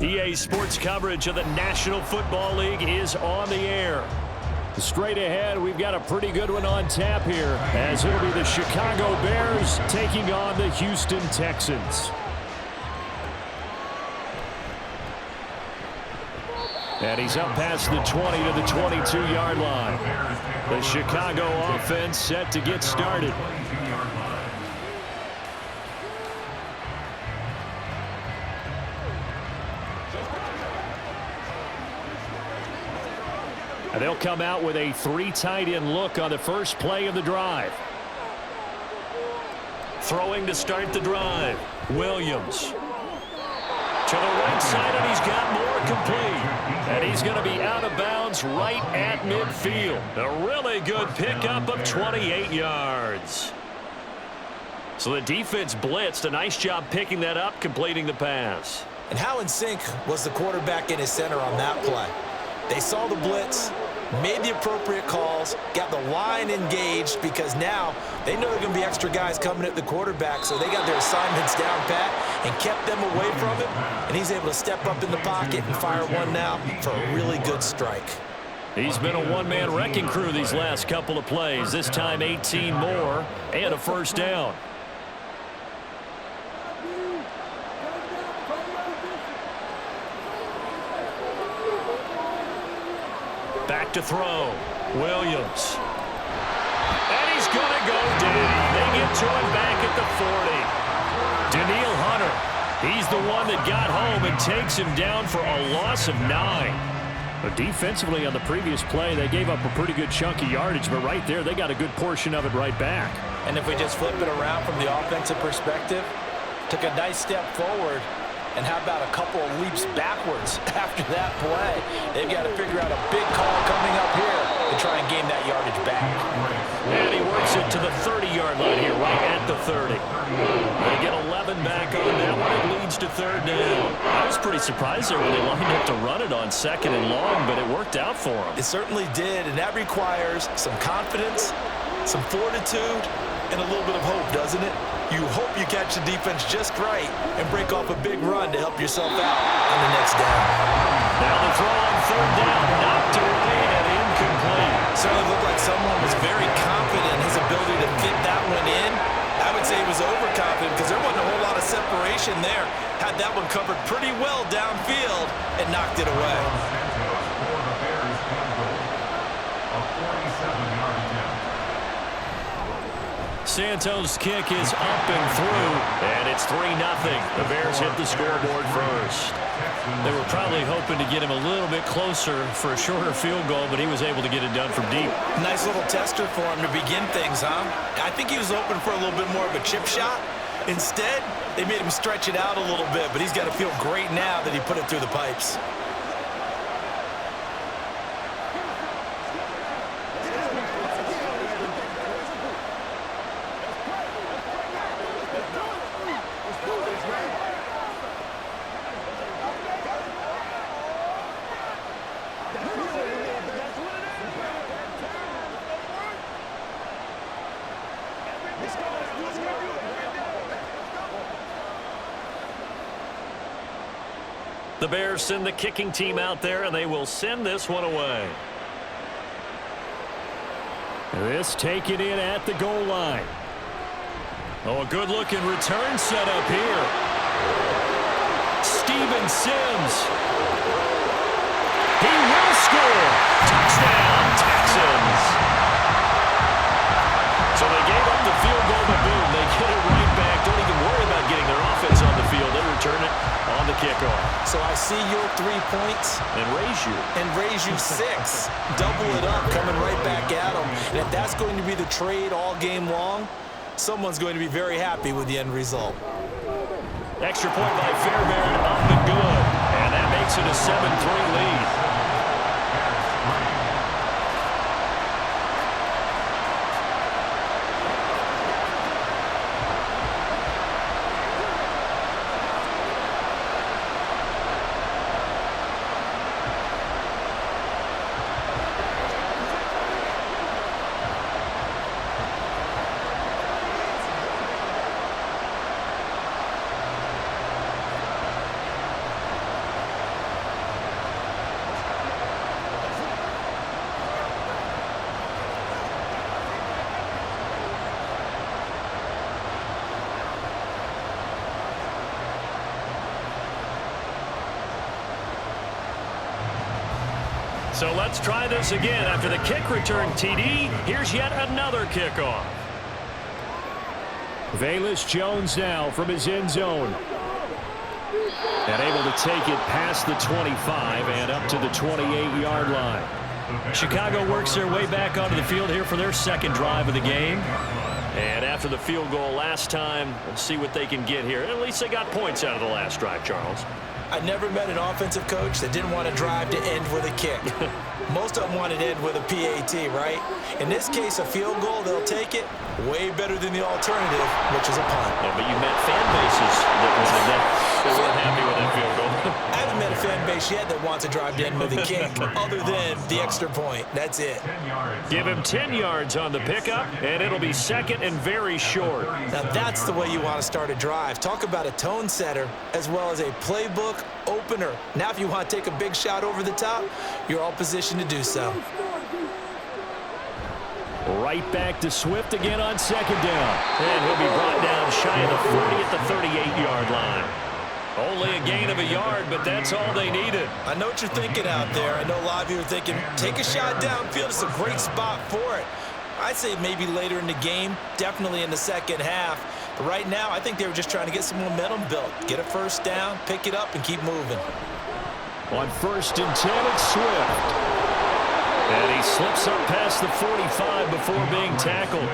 EA Sports coverage of the National Football League is on the air. Straight ahead, we've got a pretty good one on tap here, as it'll be the Chicago Bears taking on the Houston Texans. And he's up past the 20 to the 22-yard line. The Chicago offense set to get started. And they'll come out with a 3 tight end look on the first play of the drive. Throwing to start the drive. Williams. To the right side, and he's got more complete. And he's going to be out of bounds right at midfield. A really good pickup of 28 yards. So the defense blitzed. A nice job picking that up, completing the pass. And how in sync was the quarterback and his center on that play? They saw the blitz, made the appropriate calls, got the line engaged, because now they know there are going to be extra guys coming at the quarterback, so they got their assignments down pat and kept them away from him, and he's able to step up in the pocket and fire one now for a really good strike. He's been a one-man wrecking crew these last couple of plays, this time 18 more and a first down. Back to throw. Williams. And he's going to go down. They get to him back at the 40. Daniil Hunter. He's the one that got home and takes him down for a loss of 9. But defensively on the previous play, they gave up a pretty good chunk of yardage, but right there, they got a good portion of it right back. And if we just flip it around from the offensive perspective, took a nice step forward. And how about a couple of leaps backwards after that play? They've got to figure out a big call coming up here to try and gain that yardage back. And he works it to the 30-yard line here, right at the 30. They get 11 back on that one. It leads to third down. I was pretty surprised there when they lined up to run it on 2nd and long, but it worked out for them. It certainly did, and that requires some confidence, some fortitude, and a little bit of hope, doesn't it? You hope you catch the defense just right and break off a big run to help yourself out on the next down. Now the throw on third down, knocked away and incomplete. Certainly looked like someone was very confident in his ability to fit that one in. I would say he was overconfident because there wasn't a whole lot of separation there. Had that one covered pretty well downfield and knocked it away. Santos' kick is up and through, and it's 3-0. The Bears hit the scoreboard first. They were probably hoping to get him a little bit closer for a shorter field goal, but he was able to get it done from deep. Nice little tester for him to begin things, huh? I think he was hoping for a little bit more of a chip shot. Instead, they made him stretch it out a little bit, but he's got to feel great now that he put it through the pipes. The Bears send the kicking team out there, and they will send this one away. This taken in at the goal line. Oh, a good-looking return set up here. Steven Sims. He will score. Touchdown, Texans. So they gave up the field goal to boom. They get it right back. Don't even worry about getting their offense on the field. They return it on the kickoff. So I see your 3 points. And raise you 6. Double it up, coming right back at them. And if that's going to be the trade all game long, someone's going to be very happy with the end result. Extra point by Fairbairn, up and good. And that makes it a 7-3 lead. So let's try this again. After the kick return TD, here's yet another kickoff. Velus Jones now from his end zone. And able to take it past the 25 and up to the 28-yard line. Chicago works their way back onto the field here for their second drive of the game. And after the field goal last time, we'll see what they can get here. At least they got points out of the last drive, Charles. I never met an offensive coach that didn't want to drive to end with a kick. Most of them wanted to end with a PAT, right? In this case, a field goal, they'll take it. Way better than the alternative, which is a punt. Yeah, but you met fan bases that weren't happy with that field goal. I haven't met a fan base yet that wants to drive to end with a kick, other than the extra point. That's it. Give him 10 yards on the pickup, and it'll be second and very short. Now that's the way you want to start a drive. Talk about a tone setter as well as a playbook opener. Now if you want to take a big shot over the top, you're all positioned to do so. Right back to Swift again on second down. And he'll be brought down shy of the 40 at the 38-yard line. Only a gain of a yard, but that's all they needed. I know what you're thinking out there. I know a lot of you are thinking, take a shot downfield. It's a great spot for it. I'd say maybe later in the game, definitely in the second half. But right now, I think they were just trying to get some momentum built. Get a first down, pick it up, and keep moving. On 1st and 10, it's Swift. And he slips up past the 45 before being tackled.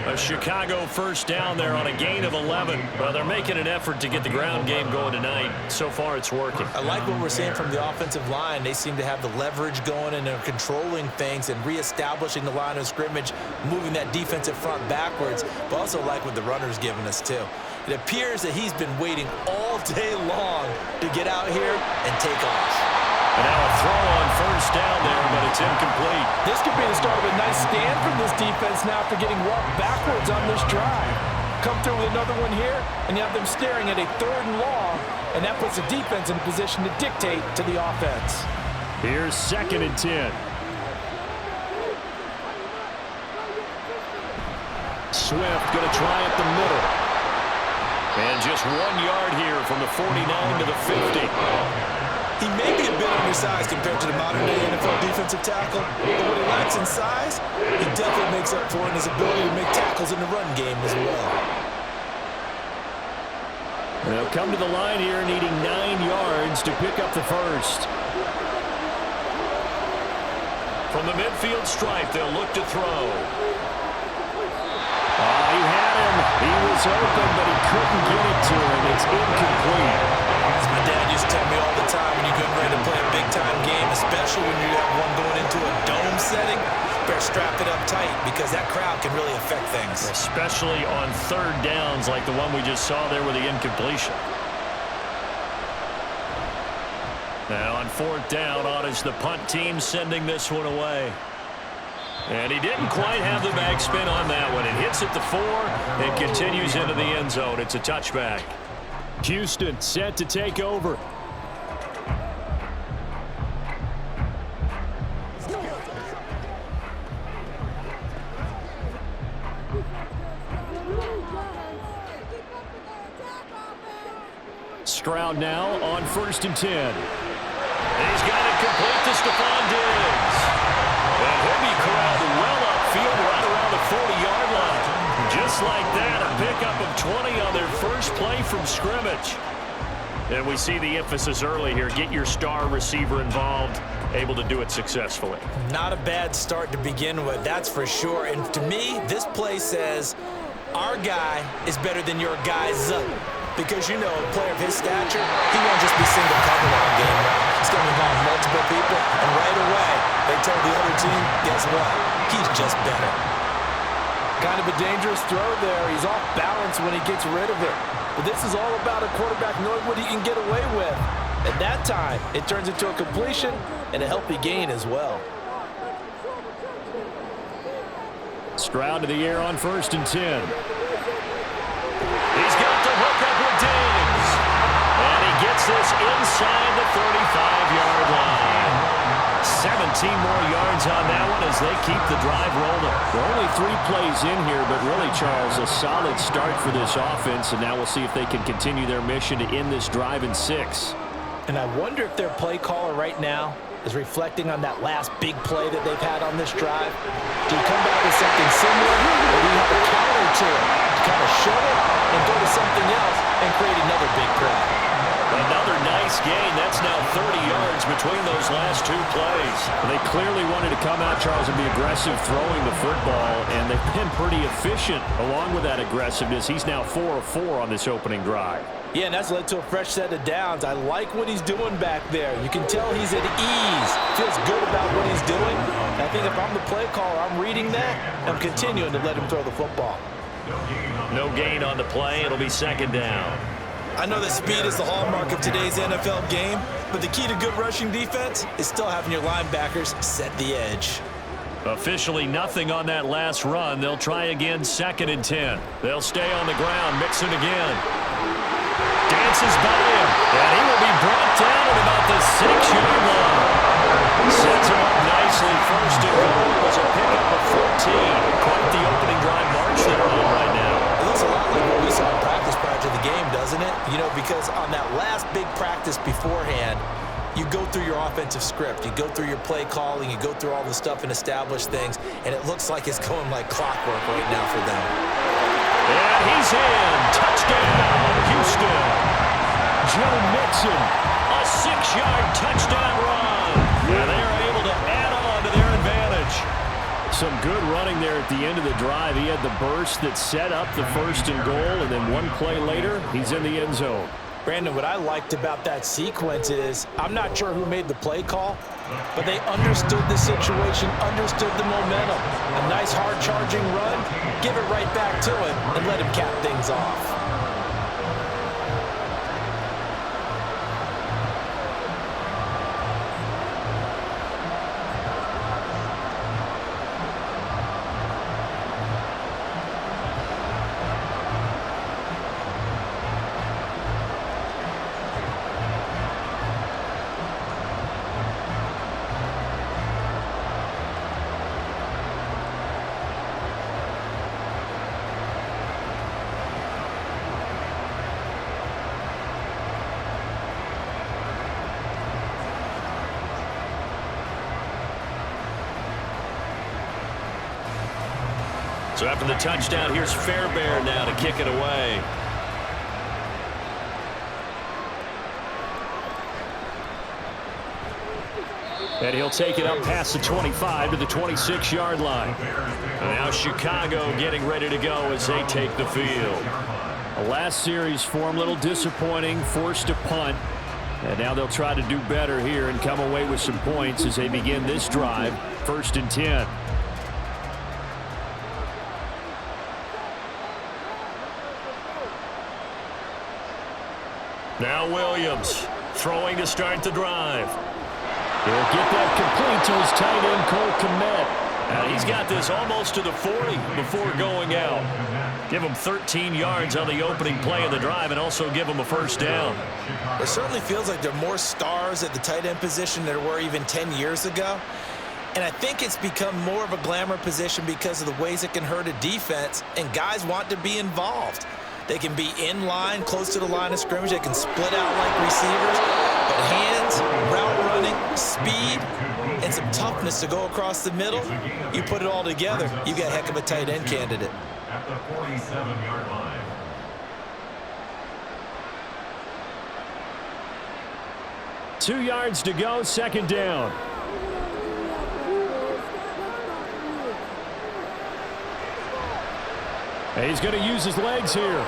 A Chicago first down there on a gain of 11. Well, they're making an effort to get the ground game going tonight. So far, it's working. I like what we're seeing from the offensive line. They seem to have the leverage going, and they're controlling things and reestablishing the line of scrimmage, moving that defensive front backwards, but also like what the runner's giving us, too. It appears that he's been waiting all day long to get out here and take off. And now a throw on first down there, but it's incomplete. This could be the start of a nice stand from this defense now after getting walked backwards on this drive. Come through with another one here, and you have them staring at a 3rd and long, and that puts the defense in a position to dictate to the offense. Here's 2nd and 10. Swift going to try up the middle. And just 1 yard here from the 49 to the 50. He may be a bit undersized compared to the modern-day NFL defensive tackle, but what he lacks in size, he definitely makes up for in his ability to make tackles in the run game as well. They'll come to the line here needing 9 yards to pick up the first. From the midfield stripe, they'll look to throw. He had him. He was open, but he couldn't get it to him. It's incomplete. As my dad used to tell me all the time, when you're getting ready to play a big-time game, especially when you have one going into a dome setting, better strap it up tight because that crowd can really affect things. Especially on 3rd downs like the one we just saw there with the incompletion. Now on 4th down, on is the punt team sending this one away. And he didn't quite have the backspin on that one. It hits at the 4 and continues into the end zone. It's a touchback. Houston set to take over. Stroud now on 1st and 10. He's got it complete to Stephon Diggs. And he'll be corralled well upfield right around the 40-yard line. Just like that, a pickup of 20 on their first play from scrimmage. And we see the emphasis early here. Get your star receiver involved, able to do it successfully. Not a bad start to begin with, that's for sure. And to me, this play says, our guy is better than your guy's. Because, you know, a player of his stature, he won't just be single covered all game long. He's going to involve multiple people, and right away, they told the other team, guess what? He's just better. Kind of a dangerous throw there. He's off balance when he gets rid of it. But this is all about a quarterback knowing what he can get away with. At that time, it turns into a completion and a healthy gain as well. Stroud to the air on 1st and 10. He's got the hook up with Diggs. And he gets this inside the 35-yard line. 17 more yards on that one as they keep the drive rolling. There are only 3 plays in here, but really, Charles, a solid start for this offense. And now we'll see if they can continue their mission to end this drive in 6. And I wonder if their play caller right now is reflecting on that last big play that they've had on this drive. Do you come back with something similar, or do you have a counter to it to kind of shut it and go to something else and create another big play? Another nice gain. That's now 30 yards between those last two plays. They clearly wanted to come out, Charles, and be aggressive throwing the football, and they've been pretty efficient along with that aggressiveness. He's now 4 of 4 on this opening drive. Yeah, and that's led to a fresh set of downs. I like what he's doing back there. You can tell he's at ease. Feels good about what he's doing. And I think if I'm the play caller, I'm reading that. I'm continuing to let him throw the football. No gain on the play. It'll be second down. I know that speed is the hallmark of today's NFL game, but the key to good rushing defense is still having your linebackers set the edge. Officially nothing on that last run. They'll try again, 2nd and 10. They'll stay on the ground, mixing again. Dances by him, and he will be brought down at about the 6-yard line. Sets him up nicely. 1st and goal was a pickup of 14. Quite the opening drive march they're on right now. It looks a lot like what we saw in practice prior to the game, doesn't it? You know, because on that last big practice beforehand, you go through your offensive script. You go through your play calling. You go through all the stuff and establish things, and it looks like it's going like clockwork right now for them. And he's in. Touchdown, Houston. Joe Mixon, a 6-yard touchdown run. And they are able to add on to their advantage. Some good running there at the end of the drive. He had the burst that set up the 1st and goal, and then one play later, he's in the end zone. Brandon, what I liked about that sequence is I'm not sure who made the play call, but they understood the situation, understood the momentum. A nice hard-charging run, give it right back to him, and let him cap things off. So after the touchdown, here's Fairbairn now to kick it away. And he'll take it up past the 25 to the 26-yard line. And now Chicago getting ready to go as they take the field. A last series for him, a little disappointing, forced a punt. And now they'll try to do better here and come away with some points as they begin this drive, 1st and 10. Now Williams throwing to start the drive. He'll get that complete to his tight end, Cole Kmet. And he's got this almost to the 40 before going out. Give him 13 yards on the opening play of the drive and also give him a 1st down. It certainly feels like there are more stars at the tight end position than there were even 10 years ago. And I think it's become more of a glamour position because of the ways it can hurt a defense, and guys want to be involved. They can be in line, close to the line of scrimmage. They can split out like receivers. But hands, route running, speed, and some toughness to go across the middle, you put it all together, you got a heck of a tight end candidate. At the 47-yard line. Two yards to go, 2nd down. And he's going to use his legs here.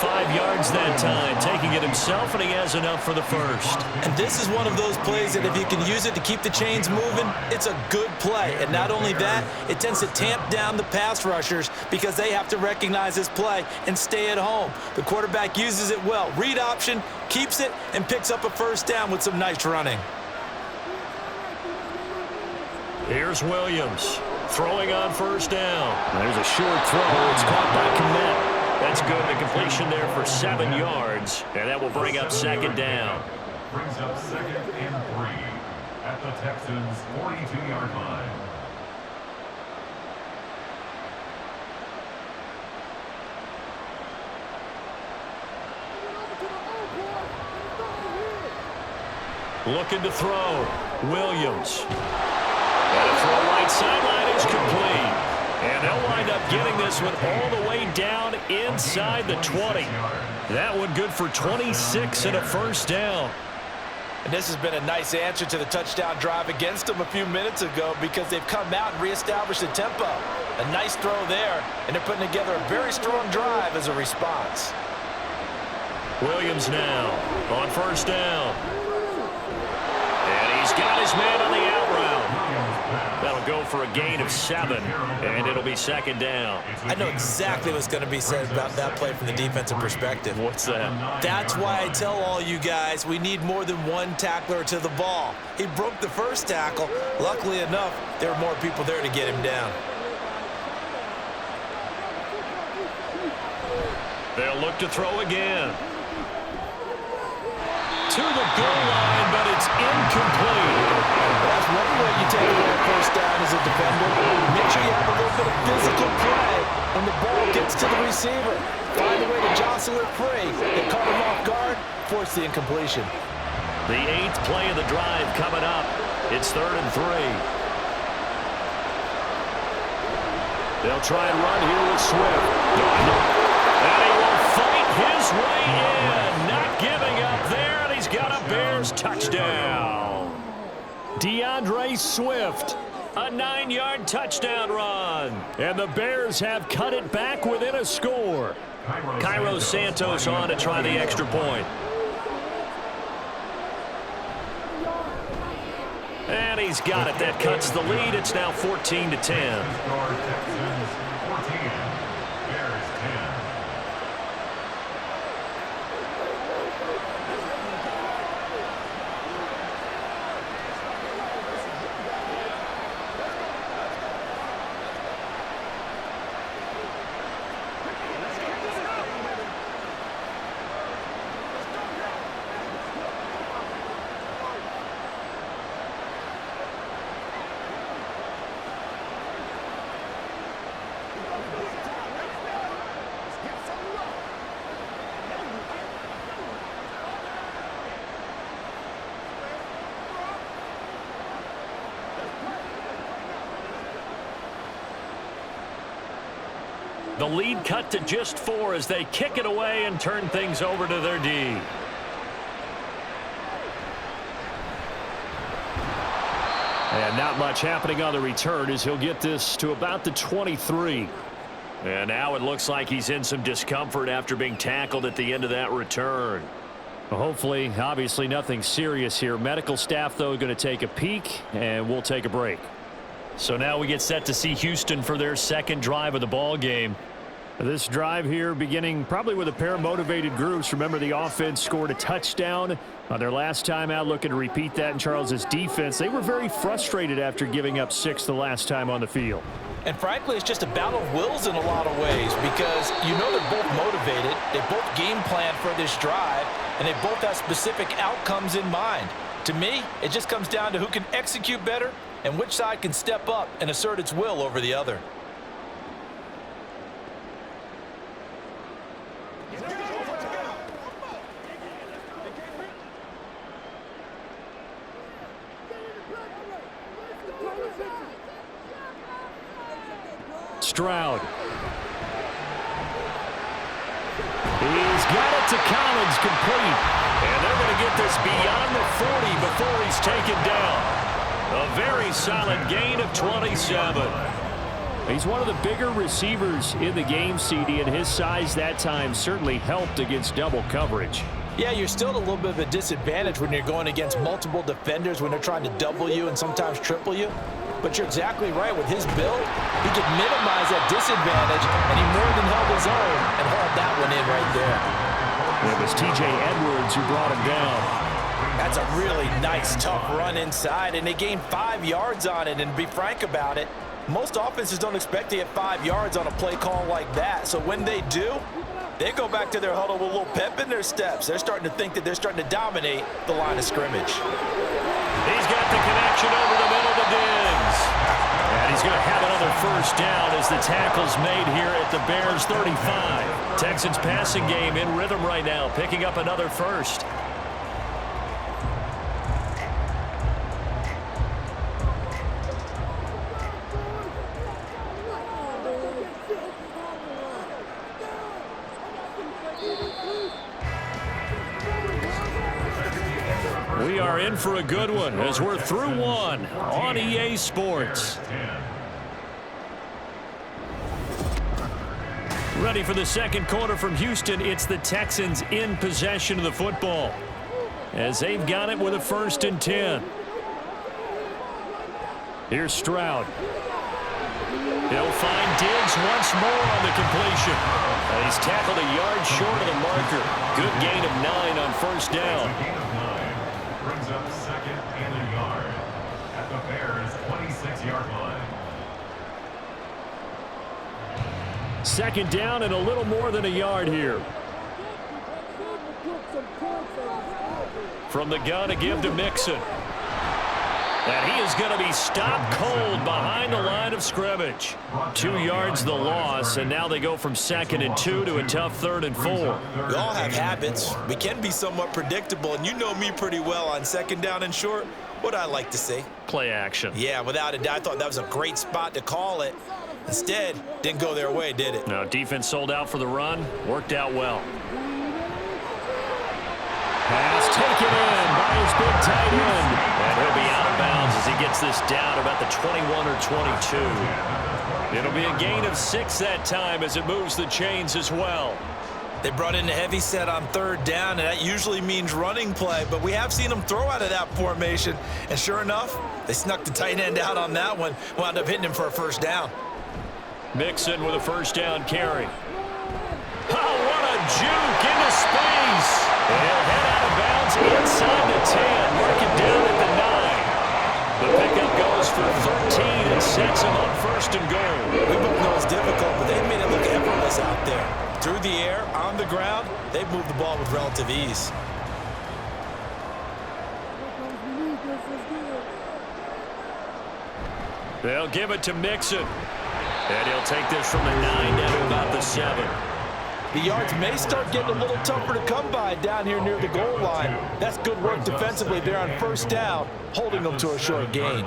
5 yards that time, taking it himself, and he has enough for the 1st. And this is one of those plays that if you can use it to keep the chains moving, it's a good play. And not only that, it tends to tamp down the pass rushers because they have to recognize this play and stay at home. The quarterback uses it well. Read option, keeps it, and picks up a 1st down with some nice running. Here's Williams throwing on 1st down. There's a short throw. It's caught by Kmet. That's good. The completion there for 7 yards, and that will bring up 2nd down. Brings up 2nd and 3 at the Texans' 42-yard line. Looking to throw. Williams. And a throw right sideline is complete. And they'll wind up getting this one all the way down inside the 20. That one good for 26 and a first down. And this has been a nice answer to the touchdown drive against them a few minutes ago because they've come out and reestablished the tempo. A nice throw there, and they're putting together a very strong drive as a response. Williams now on first down. And he's got his man on the out route. That'll go for a gain of 7, and it'll be second down. I know exactly what's going to be said about that play from the defensive perspective. What's that? That's why I tell all you guys we need more than one tackler to the ball. He broke the first tackle. Luckily enough, there were more people there to get him down. They'll look to throw again. To the goal line, but it's incomplete. That's one way you take away a first down as a defender. Make sure you have a little bit of physical play when the ball gets to the receiver. Find a way to jostle it free. They caught him off guard, force the incompletion. The 8th play of the drive coming up. It's 3rd and 3. They'll try and run here with Swift. And he will fight his way in. Not giving up there, and he's got a Bears touchdown. DeAndre Swift, a 9-yard touchdown run. And the Bears have cut it back within a score. Cairo Santos on to try the extra point. And he's got it. That cuts the lead. It's now 14-10. Texans 14, Bears 10. The lead cut to just 4 as they kick it away and turn things over to their D. And not much happening on the return as he'll get this to about the 23. And now it looks like he's in some discomfort after being tackled at the end of that return. Well, hopefully, obviously nothing serious here. Medical staff, though, going to take a peek, and we'll take a break. So now we get set to see Houston for their second drive of the ball game. This drive here beginning probably with a pair of motivated groups. Remember, the offense scored a touchdown on their last time out, looking to repeat that in Charles's defense. They were very frustrated after giving up 6 the last time on the field. And frankly, it's just a battle of wills in a lot of ways because you know they're both motivated. They both game plan for this drive, and they both have specific outcomes in mind. To me, it just comes down to who can execute better and which side can step up and assert its will over the other. Stroud. He's got it to Collins, complete. And they're going to get this beyond the 40 before he's taken down. A very solid gain of 27. He's one of the bigger receivers in the game, CD, and his size that time certainly helped against double coverage. Yeah, you're still at a little bit of a disadvantage when you're going against multiple defenders when they're trying to double you and sometimes triple you. But you're exactly right. With his build, he could minimize that disadvantage, and he more than held his own and hauled that one in right there. It was T.J. Edwards who brought him down. That's a really nice, tough run inside, and they gained 5 yards on it. And to be frank about it, most offenses don't expect to get 5 yards on a play call like that. So when they do, they go back to their huddle with a little pep in their steps. They're starting to think that they're starting to dominate the line of scrimmage. He's got the connection over the middle to Diggs. And he's going to have another first down as the tackle's made here at the Bears 35. Texans passing game in rhythm right now, picking up another first. We are in for a good one as we're through one on EA Sports. Ready for the second quarter from Houston. It's the Texans in possession of the football as they've got it with a 1st and 10. Here's Stroud. He'll find Diggs once more on the completion. He's tackled a yard short of the marker. Good gain of 9 on 1st down. Gain of 9 brings up 2nd and a yard at the Bears' 26-yard line. 2nd down and a little more than a yard here. From the gun to give to Mixon. And he is going to be stopped cold behind the line of scrimmage. 2 yards the loss, and now they go from 2nd and 2 to a tough 3rd and 4. We all have habits. We can be somewhat predictable, and you know me pretty well on 2nd down and short. What I like to say? Play action. Yeah, without a doubt. I thought that was a great spot to call it. Instead, didn't go their way, did it? No, defense sold out for the run. Worked out well. Pass taken in by his big tight end. And he'll be out of bounds as he gets this down about the 21 or 22. It'll be a gain of 6 that time as it moves the chains as well. They brought in a heavy set on 3rd down, and that usually means running play, but we have seen them throw out of that formation. And sure enough, they snuck the tight end out on that one, wound up hitting him for a 1st down. Mixon with a 1st down carry. Oh, what a juke into space. And he'll head out of bounds inside the 10, marking down at the 9. The pickup goes for 13 and sets him up 1st and goal. We both know it's difficult, but they've made it look effortless out there. Through the air, on the ground, they've moved the ball with relative ease. They'll give it to Mixon. And he'll take this from the 9 down to about the 7. The yards may start getting a little tougher to come by down here near the goal line. That's good work defensively there on 1st down, holding them to a short gain.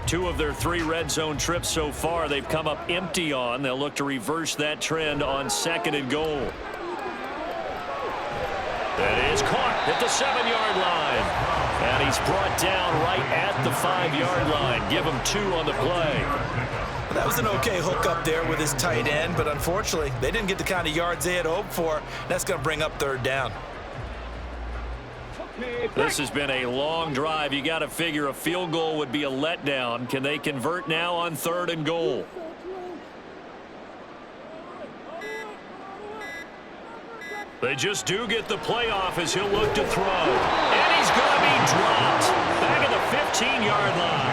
2 of their 3 red zone trips so far they've come up empty on. They'll look to reverse that trend on 2nd and goal. That is caught at the 7-yard line. And he's brought down right at the 5-yard line. Give him 2 on the play. That was an okay hook up there with his tight end, but unfortunately, they didn't get the kind of yards they had hoped for. That's going to bring up 3rd down. This has been a long drive. You got to figure a field goal would be a letdown. Can they convert now on 3rd and goal? They just do get the playoff as he'll look to throw. And he's going to be dropped back at the 15-yard line.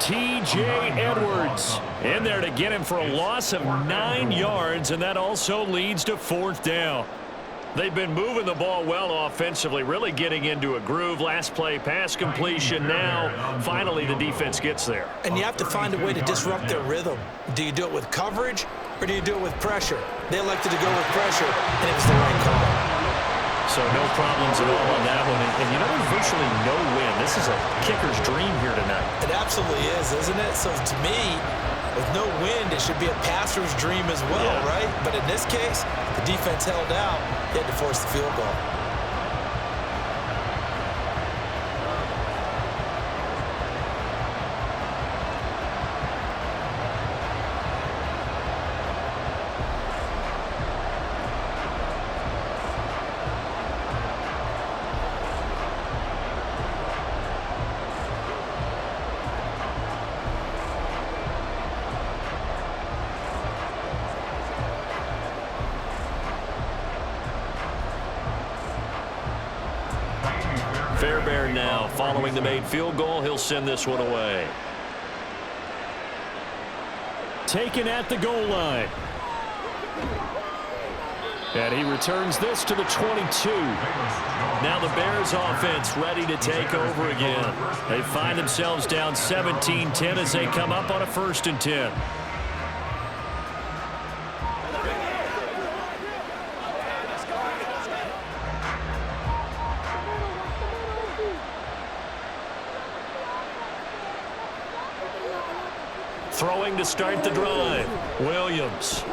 T.J. Edwards in there to get him for a loss of 9 yards, and that also leads to 4th down. They've been moving the ball well offensively, really getting into a groove. Last play, pass completion. Now, finally, the defense gets there. And you have to find a way to disrupt their rhythm. Do you do it with coverage, or do you do it with pressure? They elected to go with pressure, and it was the right call. So no problems at all on that one. And you know, there's virtually no win. This is a kicker's dream here tonight. It absolutely is, isn't it? So to me, with no wind, it should be a passer's dream as well, right? But in this case, the defense held out. They had to force the field goal. Fairbairn now following the made field goal. He'll send this one away. Taken at the goal line. And he returns this to the 22. Now the Bears offense ready to take over again. They find themselves down 17-10 as they come up on a 1st and 10. Throwing to start the drive. Williams.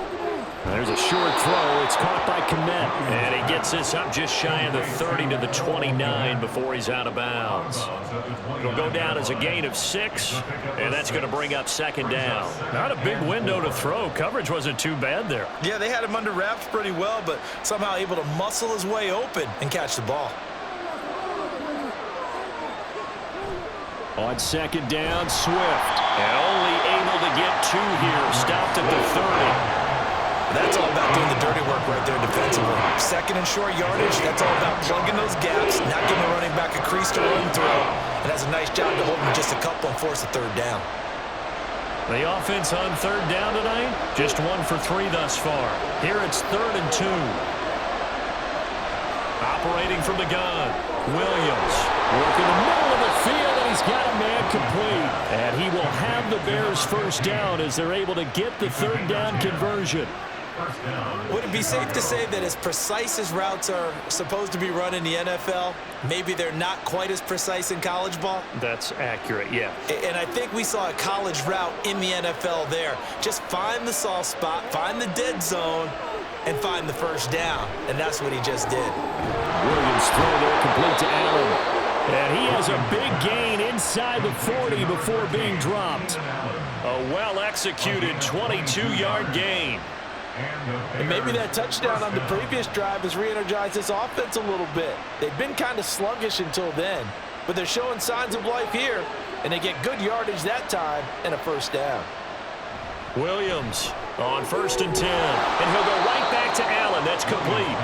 There's a short throw. It's caught by Kmet. And he gets this up just shy of the 30 to the 29 before he's out of bounds. It'll go down as a gain of 6, and that's going to bring up second down. Not a big window to throw. Coverage wasn't too bad there. Yeah, they had him under wraps pretty well, but somehow able to muscle his way open and catch the ball. On second down, Swift. And only able to get 2 here. Stopped at the 30. That's all about doing the dirty work right there defensively. Second and short yardage, that's all about plugging those gaps, not giving the running back a crease to run through, and has a nice job to hold him just a couple and force a third down. The offense on third down tonight, just 1 for 3 thus far. Here it's 3rd and 2. Operating from the gun, Williams. Working the middle of the field, and he's got a man complete. And he will have the Bears first down as they're able to get the third down conversion. Would it be safe to say that as precise as routes are supposed to be run in the NFL, maybe they're not quite as precise in college ball? That's accurate, yeah. And I think we saw a college route in the NFL there. Just find the soft spot, find the dead zone, and find the first down. And that's what he just did. Williams throw there complete to Allen. And he has a big gain inside the 40 before being dropped. A well-executed 22-yard gain. And maybe that touchdown on the previous drive has re-energized this offense a little bit. They've been kind of sluggish until then, but they're showing signs of life here, and they get good yardage that time and a first down. Williams on 1st and 10. And he'll go right back to Allen. That's complete.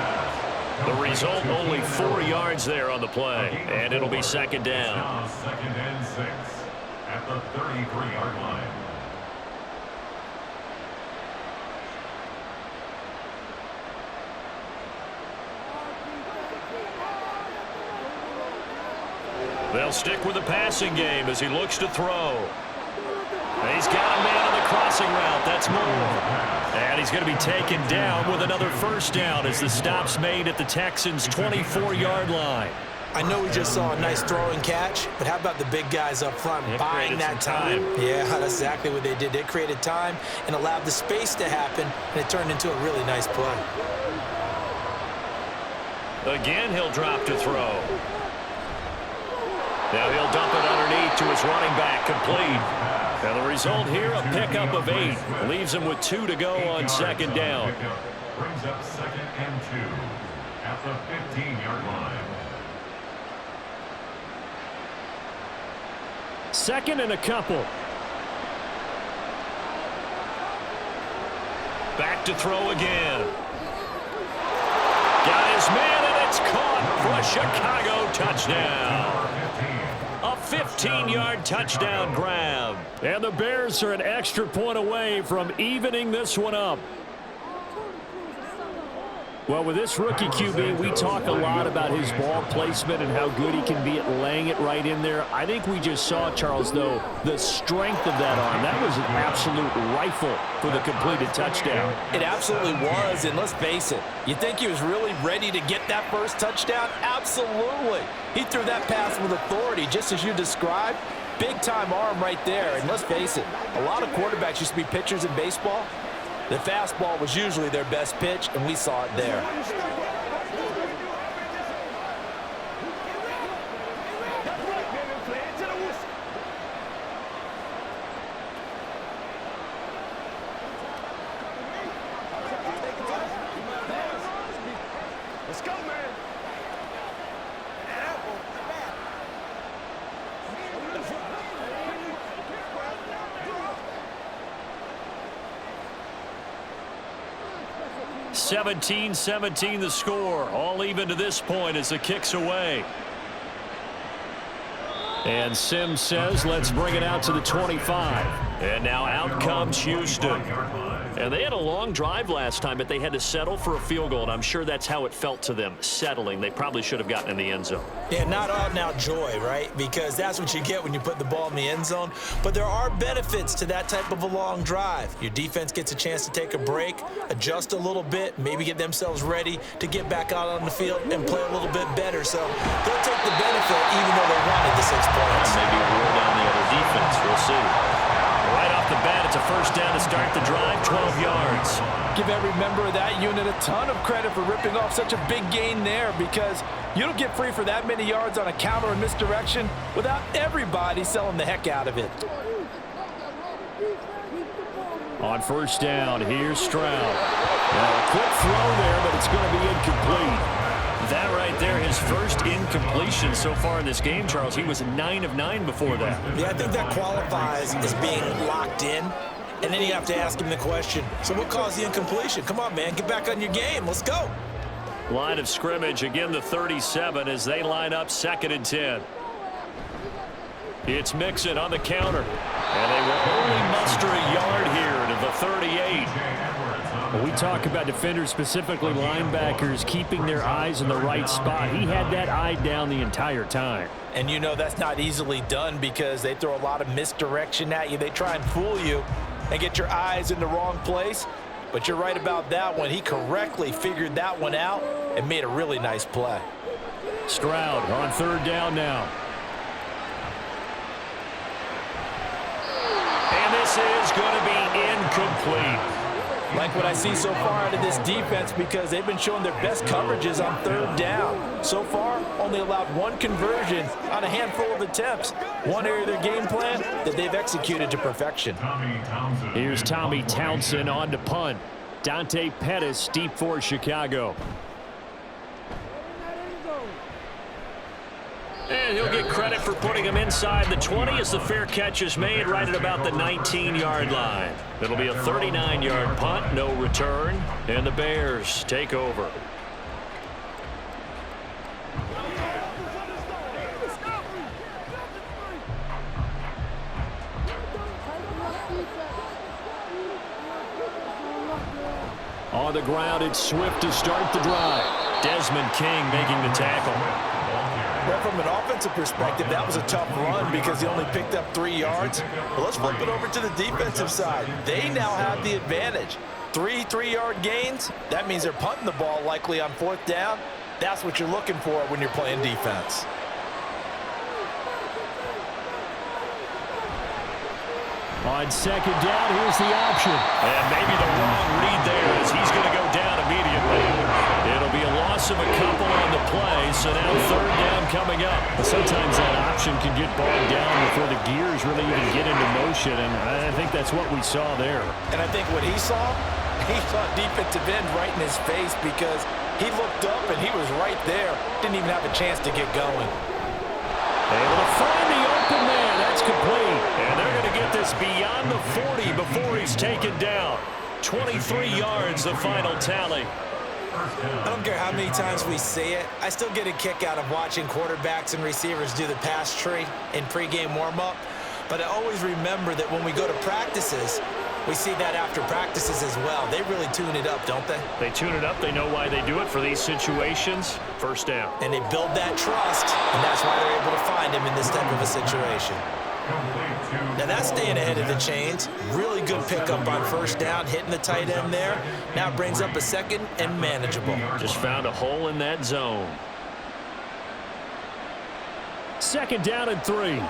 The result, only 4 yards there on the play. And it'll be second down. Second and 6 at the 33-yard line. They'll stick with the passing game as he looks to throw. He's got a man on the crossing route. That's more. And he's going to be taken down with another first down as the stop's made at the Texans' 24-yard line. I know we just saw a nice throwing catch, but how about the big guys up front buying that time? Yeah, that's exactly what they did. They created time and allowed the space to happen, and it turned into a really nice play. Again, he'll drop to throw. Now he'll dump it underneath to his running back, complete. And the result here, a pickup of 8. Leaves him with 2 to go on second down. Brings up second and 2 at the 15-yard line. Second and a couple. Back to throw again. Got his man, and it's caught for a Chicago touchdown. A 15-yard touchdown grab. And the Bears are an extra point away from evening this one up. Well, with this rookie QB, we talk a lot about his ball placement and how good he can be at laying it right in there. I think we just saw, Charles, though, the strength of that arm. That was an absolute rifle for the completed touchdown. It absolutely was, and let's face it, you think he was really ready to get that first touchdown? Absolutely. He threw that pass with authority, just as you described. Big-time arm right there, and let's face it, a lot of quarterbacks used to be pitchers in baseball. The fastball was usually their best pitch, and we saw it there. Let's go, man. 17-17 the score. All even to this point as the kick's away. And Sims says, let's bring it out to the 25. And now out comes Houston. And they had a long drive last time, but they had to settle for a field goal, and I'm sure that's how it felt to them, settling. They probably should have gotten in the end zone. Yeah, not out-and-out joy, right? Because that's what you get when you put the ball in the end zone. But there are benefits to that type of a long drive. Your defense gets a chance to take a break, adjust a little bit, maybe get themselves ready to get back out on the field and play a little bit better. So they'll take the benefit even though they wanted the 6 points. Maybe roll down the other defense. We'll see. Right off the bat. It's a first down to start the drive, 12 yards. Give every member of that unit a ton of credit for ripping off such a big gain there, because you don't get free for that many yards on a counter or misdirection without everybody selling the heck out of it. On first down, here's Stroud. A quick throw there, but it's going to be incomplete. That right there, his first incompletion so far in this game, Charles. He was 9 of 9 before that. Yeah, I think that qualifies as being locked in. And then you have to ask him the question, so what caused the incompletion? Come on, man, get back on your game. Let's go. Line of scrimmage, again the 37 as they line up 2nd and 10. It's Mixon on the counter. And they will only muster a yard here to the 38. Well, we talk about defenders, specifically linebackers, keeping their eyes in the right spot. He had that eye down the entire time. And you know that's not easily done because they throw a lot of misdirection at you. They try and fool you and get your eyes in the wrong place. But you're right about that one. He correctly figured that one out and made a really nice play. Stroud on 3rd down now. And this is going to be incomplete. Like what I see so far out of this defense, because they've been showing their best coverages on 3rd down. So far, only allowed 1 conversion on a handful of attempts. One area of their game plan that they've executed to perfection. Here's Tommy Townsend on to punt. Dante Pettis deep for Chicago. And he'll get credit for putting him inside the 20 as the fair catch is made right at about the 19-yard line. It'll be a 39-yard punt, no return, and the Bears take over. On the ground, it's Swift to start the drive. Desmond King making the tackle. Well, from an offensive perspective, that was a tough run because he only picked up 3 yards. But let's flip it over to the defensive side. They now have the advantage. 3 3-yard gains, that means they're punting the ball likely on 4th down. That's what you're looking for when you're playing defense. On 2nd down, here's the option. And maybe the wrong read there as he's going to go down immediately. It'll be a loss of a couple on the play, so now 3rd down coming up. Sometimes that option can get bogged down before the gears really even get into motion, and I think that's what we saw there. And I think what he saw defensive end right in his face because he looked up and he was right there. Didn't even have a chance to get going. Able to find the open man. That's complete. And they're going to get this beyond the 40 before he's taken down. 23 yards, the final tally. I don't care how many times we say it, I still get a kick out of watching quarterbacks and receivers do the pass tree in pregame warm-up. But I always remember that when we go to practices, we see that after practices as well. They really tune it up, don't they? They tune it up. They know why they do it for these situations. First down. And they build that trust, and that's why they're able to find him in this type of a situation. Now that's staying ahead of the chains. Really good pickup on 1st down, hitting the tight end there. Now brings up a 2nd and manageable. Just found a hole in that zone. 2nd down and 3.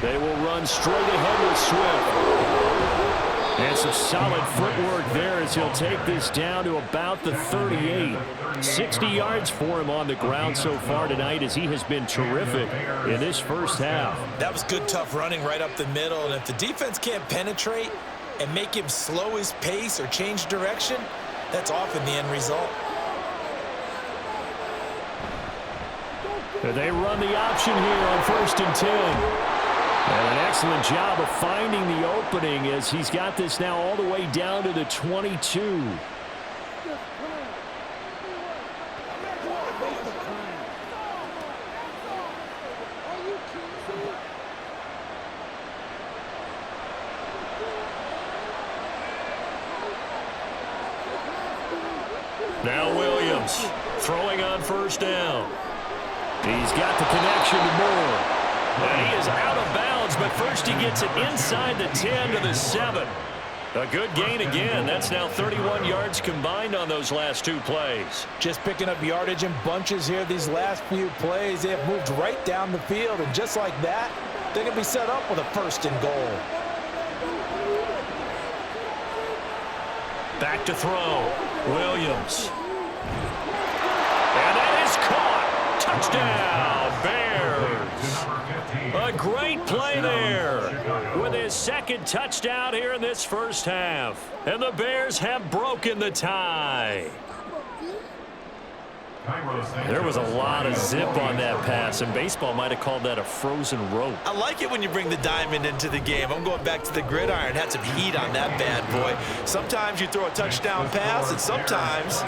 They will run straight ahead with Swift. And some solid footwork there as he'll take this down to about the 38. 60 yards for him on the ground so far tonight as he has been terrific in this first half. That was good, tough running right up the middle. And if the defense can't penetrate and make him slow his pace or change direction, that's often the end result. They run the option here on 1st and 10. And an excellent job of finding the opening as he's got this now all the way down to the 22. Now Williams throwing on 1st down. He's got the connection to Moore. And he is out of bounds, but first he gets it inside the 10 to the 7. A good gain again. That's now 31 yards combined on those last two plays. Just picking up yardage in bunches here these last few plays. They have moved right down the field, and just like that, they're going to be set up with a 1st and goal. Back to throw. Williams. And that is caught. Touchdown, Bears. A great play there with his 2nd touchdown here in this first half. And the Bears have broken the tie. There was a lot of zip on that pass, and baseball might have called that a frozen rope. I like it when you bring the diamond into the game. I'm going back to the gridiron. Had some heat on that bad boy. Sometimes you throw a touchdown pass, and sometimes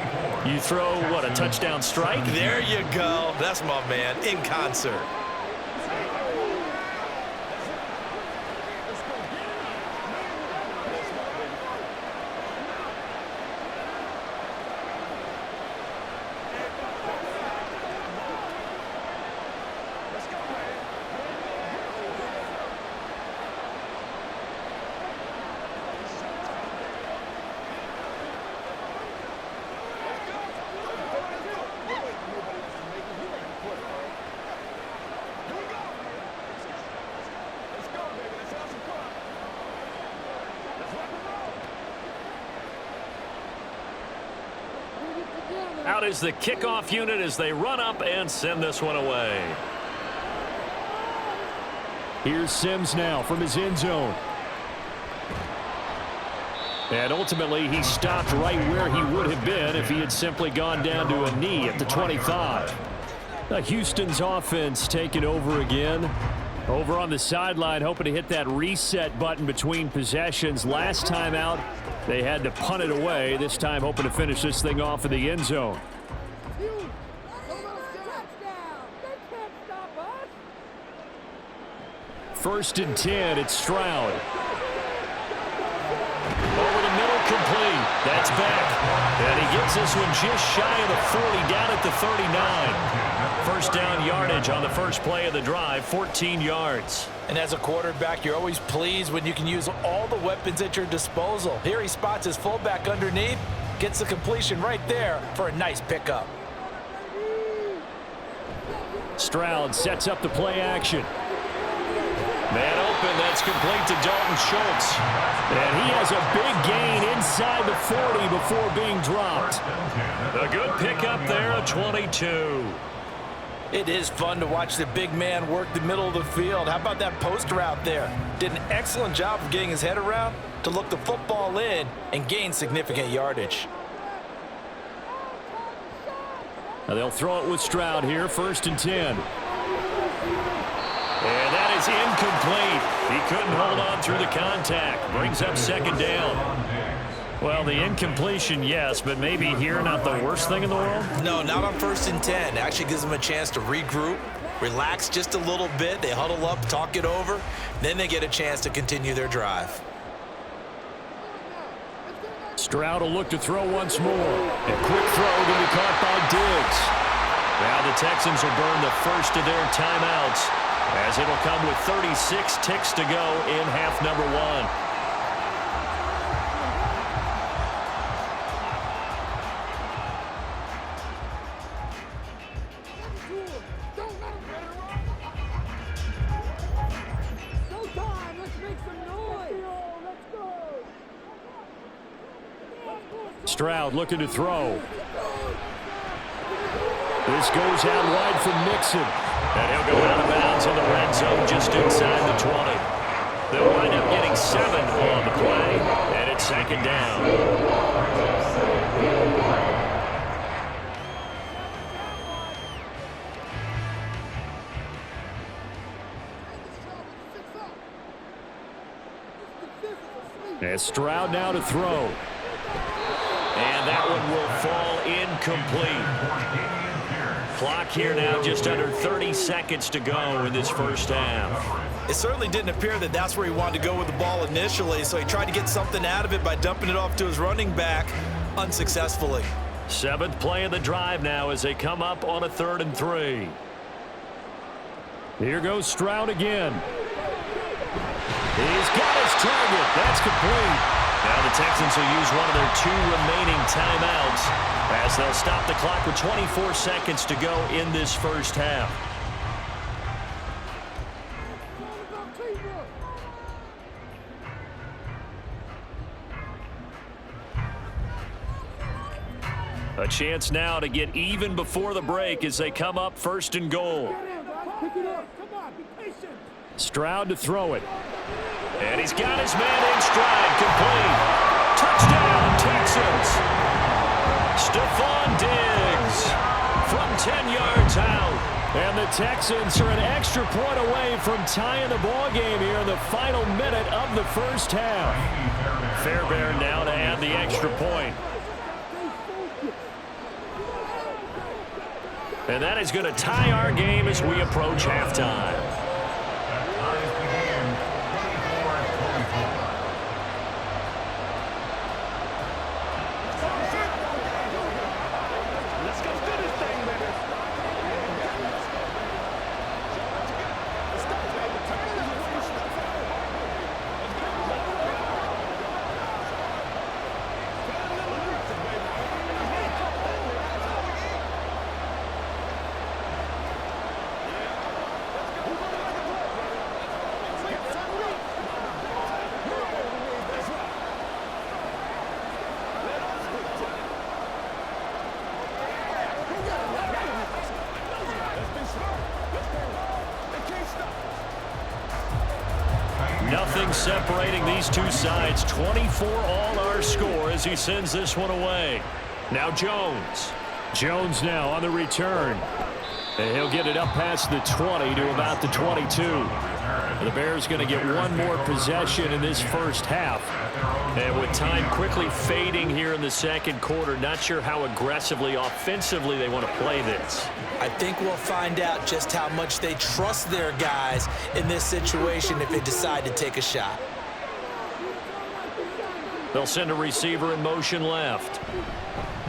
you throw, what, a touchdown strike? There you go. That's my man, in concert. Out is the kickoff unit as they run up and send this one away. Here's Sims now from his end zone. And ultimately, he stopped right where he would have been if he had simply gone down to a knee at the 25. Now Houston's offense taking over again. Over on the sideline, hoping to hit that reset button between possessions. Last time out, they had to punt it away. This time, hoping to finish this thing off in the end zone. First and 10, it's Stroud. Over the middle, complete. That's back. And he gets this one just shy of the 40, down at the 39. First down yardage on the first play of the drive, 14 yards. And as a quarterback, you're always pleased when you can use all the weapons at your disposal. Here he spots his fullback underneath, gets the completion right there for a nice pickup. Stroud sets up the play action. Man open, that's complete to Dalton Schultz. And he has a big gain inside the 40 before being dropped. A good pickup there, a 22. It is fun to watch the big man work the middle of the field. How about that poster out there? Did an excellent job of getting his head around to look the football in and gain significant yardage. Now they'll throw it with Stroud here, first and 10. And that is incomplete. He couldn't hold on through the contact. Brings up second down. Well, the incompletion, yes, but maybe here not the worst thing in the world? No, not on first and 10. It actually gives them a chance to regroup, relax just a little bit. They huddle up, talk it over. Then they get a chance to continue their drive. Stroud will look to throw once more. A quick throw to be caught by Diggs. Now the Texans will burn the first of their timeouts, as it'll come with 36 ticks to go in half number one. Stroud looking to throw. This goes out wide for Mixon. And he'll go out of bounds in the red zone just inside the 20. They'll wind up getting 7 on the play, and it's second down. And Stroud now to throw. And that one will fall incomplete. Clock here now, just under 30 seconds to go in this first half. It certainly didn't appear that that's where he wanted to go with the ball initially, so he tried to get something out of it by dumping it off to his running back unsuccessfully. 7th play of the drive now as they come up on a 3rd and 3. Here goes Stroud again. He's got his target. That's complete. Now the Texans will use one of their 2 remaining timeouts as they'll stop the clock with 24 seconds to go in this first half. A chance now to get even before the break as they come up 1st and goal. Stroud to throw it. And he's got his man in stride, complete. Touchdown, Texans. Stephon Diggs from 10 yards out. And the Texans are an extra point away from tying the ball game here in the final minute of the first half. Fairbairn now to add the extra point. And that is going to tie our game as we approach halftime. Nothing separating these two sides. 24 all our score as he sends this one away. Now Jones. Jones now on the return. And he'll get it up past the 20 to about the 22. The Bears going to get one more possession in this first half. And with time quickly fading here in the second quarter, not sure how aggressively, offensively they want to play this. I think we'll find out just how much they trust their guys in this situation if they decide to take a shot. They'll send a receiver in motion left.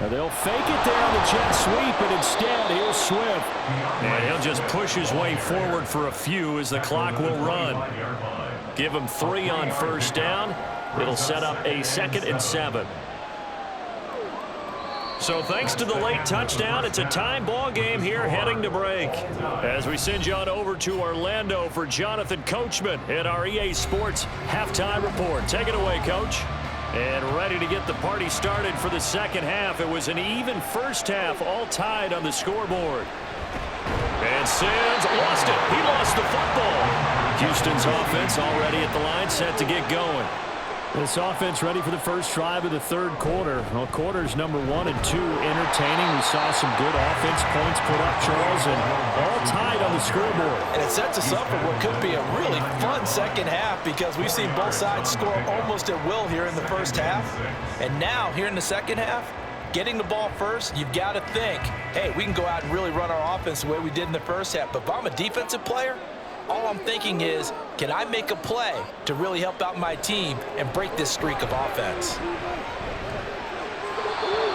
Now they'll fake it there on the jet sweep, but instead here's Swift. And he'll just push his way forward for a few as the clock will run. Give him 3 on first down. It'll set up a 2nd and 7. So thanks to the late touchdown, it's a tie ball game here heading to break. As we send you on over to Orlando for Jonathan Coachman at our EA Sports Halftime Report. Take it away, Coach. And ready to get the party started for the second half. It was an even first half, all tied on the scoreboard. And Sims lost it. He lost the football. Houston's offense already at the line, set to get going. This offense ready for the first drive of the third quarter. Well, quarters number 1 and 2 entertaining. We saw some good offense points put up, Charles, and all tied on the scoreboard. And it sets us up for what could be a really fun second half because we've seen both sides score almost at will here in the first half. And now, here in the second half, getting the ball first, you've got to think, hey, we can go out and really run our offense the way we did in the first half. But if I'm a defensive player, all I'm thinking is, can I make a play to really help out my team and break this streak of offense?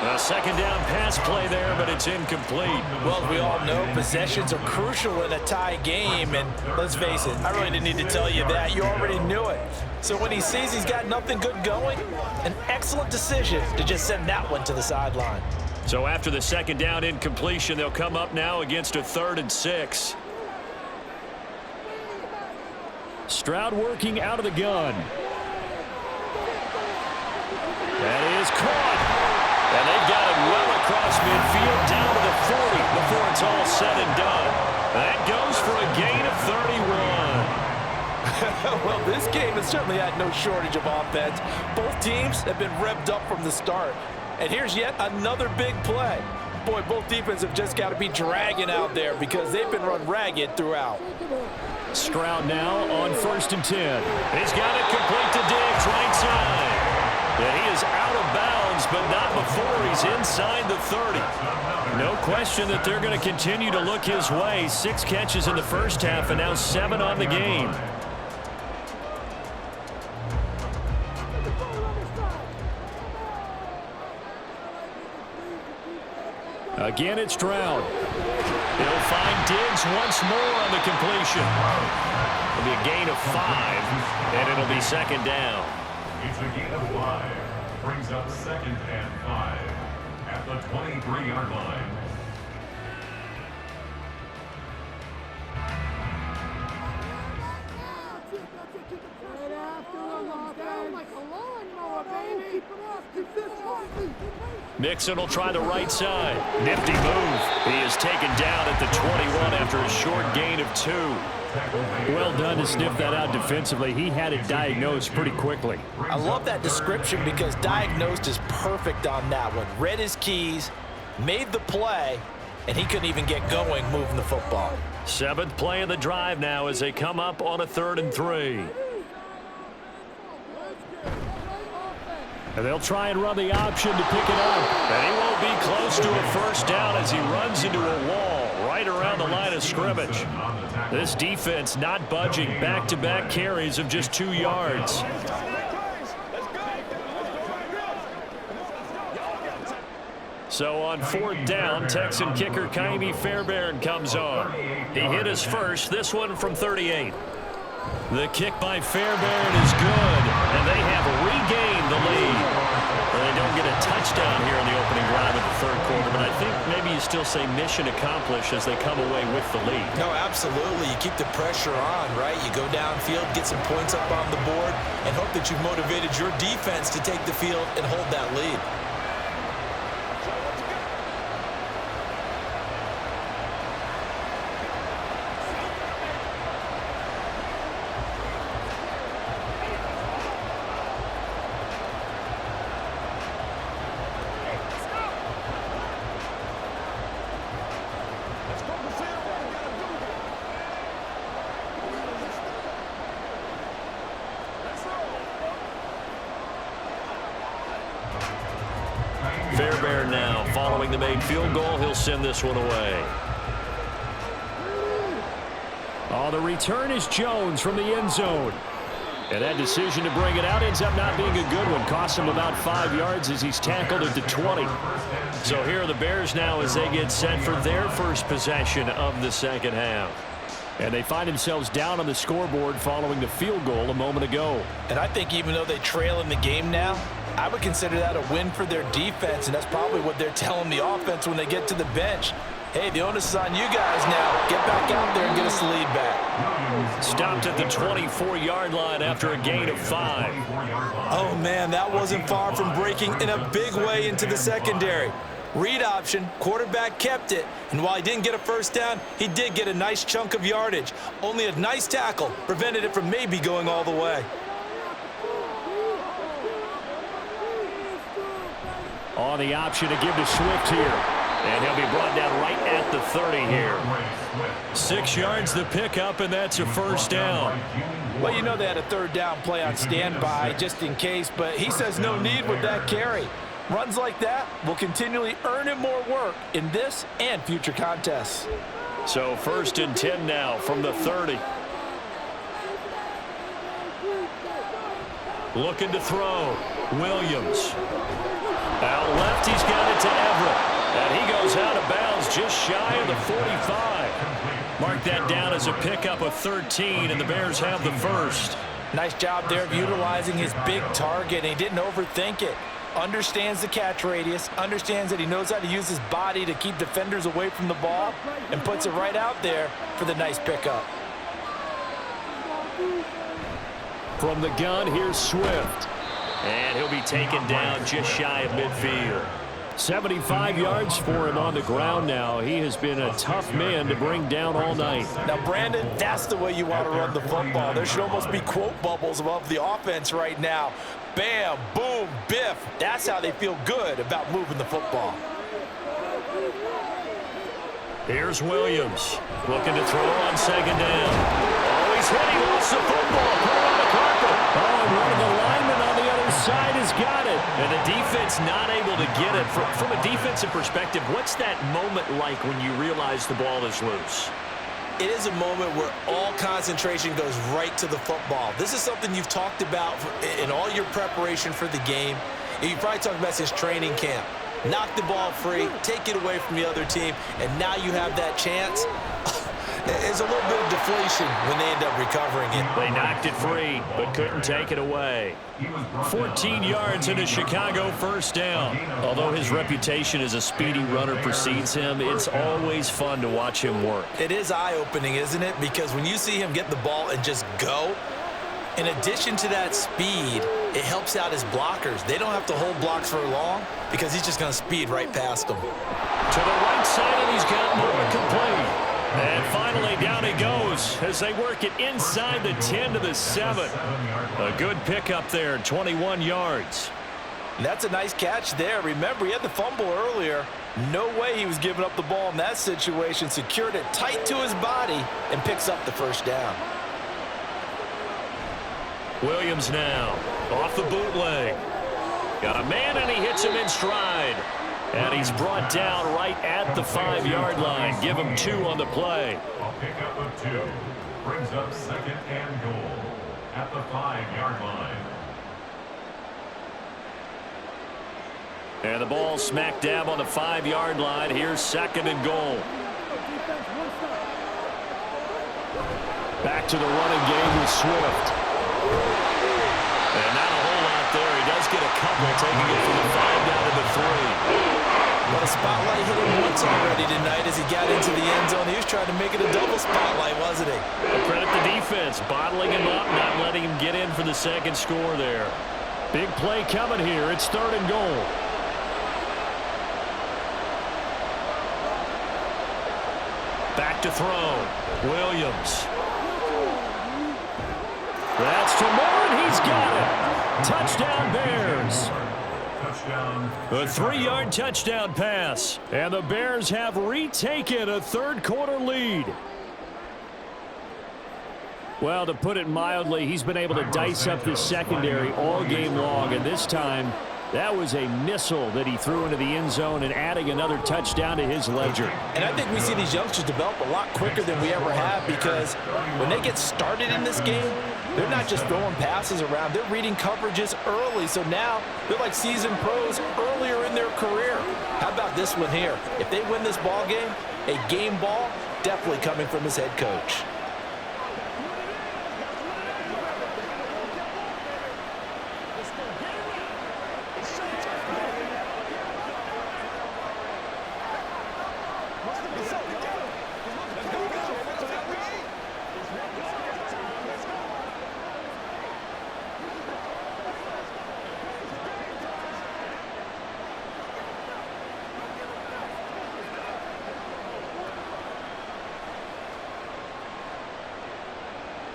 A second down pass play there, but it's incomplete. Well, as we all know, possessions are crucial in a tie game, and let's face it, I really didn't need to tell you that. You already knew it. So when he sees he's got nothing good going, an excellent decision to just send that one to the sideline. So after the second down incompletion, they'll come up now against a 3rd and 6. Stroud working out of the gun. That is caught. And they've got it well across midfield down to the 40 before it's all said and done. That goes for a gain of 31. Well, this game has certainly had no shortage of offense. Both teams have been revved up from the start. And here's yet another big play. Boy, both defenses have just got to be dragging out there because they've been run ragged throughout. Stroud now on 1st and 10. He's got it complete to Diggs right side. And he is out of bounds, but not before he's inside the 30. No question that they're going to continue to look his way. 6 catches in the first half and now 7 on the game. Again, it's Stroud. He'll find Diggs once more on the completion. It'll be a gain of 5, and it'll be second down. It's a gain of 5. Brings up 2nd and 5 at the 23-yard line. Mixon will try the right side. Nifty move. He is taken down at the 21 after a short gain of 2. Well done to sniff that out defensively. He had it diagnosed pretty quickly. I love that description because diagnosed is perfect on that one. Read his keys, made the play, and he couldn't even get going moving the football. 7th play of the drive now as they come up on a 3rd and 3. And they'll try and run the option to pick it up. And he won't be close to a first down as he runs into a wall right around the line of scrimmage. This defense not budging. Back-to-back carries of just 2 yards. So on 4th down, Texan kicker Kaimi Fairbairn comes on. He hit his first, this one from 38. The kick by Fairbairn is good, and they have regained the lead. Well, they don't get a touchdown here in the opening drive of the 3rd quarter, but I think maybe you still say mission accomplished as they come away with the lead. No, absolutely. You keep the pressure on, right? You go downfield, get some points up on the board, and hope that you've motivated your defense to take the field and hold that lead. Fairbairn now following the made field goal. He'll send this one away. Oh, the return is Jones from the end zone. And that decision to bring it out ends up not being a good one. Costs him about 5 yards as he's tackled at the 20. So here are the Bears now as they get set for their first possession of the 2nd half. And they find themselves down on the scoreboard following the field goal a moment ago. And I think even though they trail in the game now, I would consider that a win for their defense, and that's probably what they're telling the offense when they get to the bench. Hey, the onus is on you guys now. Get back out there and get us the lead back. Stopped at the 24-yard line after a gain of 5. Oh, man, that wasn't far from breaking in a big way into the secondary. Read option, quarterback kept it, and while he didn't get a first down, he did get a nice chunk of yardage. Only a nice tackle prevented it from maybe going all the way. On the option to give to Swift here. And he'll be brought down right at the 30 here. 6 yards the pickup, and that's a first down. Well, you know they had a 3rd down play on standby just in case, but he says no need with that carry. Runs like that will continually earn him more work in this and future contests. So 1st and 10 now from the 30. Looking to throw. Williams. Out left, he's got it to Everett. And he goes out of bounds just shy of the 45. Mark that down as a pickup of 13, and the Bears have the first. Nice job there of utilizing his big target, and he didn't overthink it. Understands the catch radius, understands that he knows how to use his body to keep defenders away from the ball, and puts it right out there for the nice pickup. From the gun, here's Swift. And he'll be taken down just shy of midfield. 75 yards for him on the ground now. He has been a tough man to bring down all night. Now, Brandon, that's the way you want to run the football. There should almost be quote bubbles above the offense right now. Bam, boom, biff. That's how they feel good about moving the football. Here's Williams. Looking to throw on 2nd down. Oh, he's hit. He lost the football. Put it on the carpet. Oh, and one of the linemen on the other side has got it. And the defense not able to get it. From a defensive perspective, what's that moment like when you realize the ball is loose? It is a moment where all concentration goes right to the football. This is something you've talked about in all your preparation for the game. You probably talked about since training camp. Knock the ball free, take it away from the other team, and now you have that chance. There's a little bit of deflation when they end up recovering it. They knocked it free, but couldn't take it away. 14 yards into Chicago, first down. Although his reputation as a speedy runner precedes him, it's always fun to watch him work. It is eye-opening, isn't it? Because when you see him get the ball and just go, in addition to that speed, it helps out his blockers. They don't have to hold blocks for long because he's just going to speed right past them. To the right side, and he's got more complete. And finally, down he goes as they work it inside the 10 to the 7. A good pickup there, 21 yards. And that's a nice catch there. Remember, he had the fumble earlier. No way he was giving up the ball in that situation. Secured it tight to his body and picks up the first down. Williams now off the bootleg. Got a man, and he hits him in stride. And he's brought down right at the 5-yard line. Give him 2 on the play. A pickup of 2 brings up second and goal at the 5-yard line. And the ball smack dab on the 5-yard line. Here's second and goal. Back to the running game with Swift. And not a whole lot there. He does get a couple, taking it from the 5 down to the 3. But a spotlight hit him once already tonight as he got into the end zone. He was trying to make it a double spotlight, wasn't he? Credit the defense, bottling him up, not letting him get in for the second score there. Big play coming here. It's third and goal. Back to throw. Williams. That's to Moore, and he's got it. Touchdown, Bears. A 3-yard touchdown pass. And the Bears have retaken a third-quarter lead. Well, to put it mildly, he's been able to dice up this secondary all game long, and this time that was a missile that he threw into the end zone and adding another touchdown to his ledger. And I think we see these youngsters develop a lot quicker than we ever have, because when they get started in this game, they're not just throwing passes around. They're reading coverages early. So now they're like seasoned pros earlier in their career. How about this one here? If they win this ball game, a game ball definitely coming from his head coach.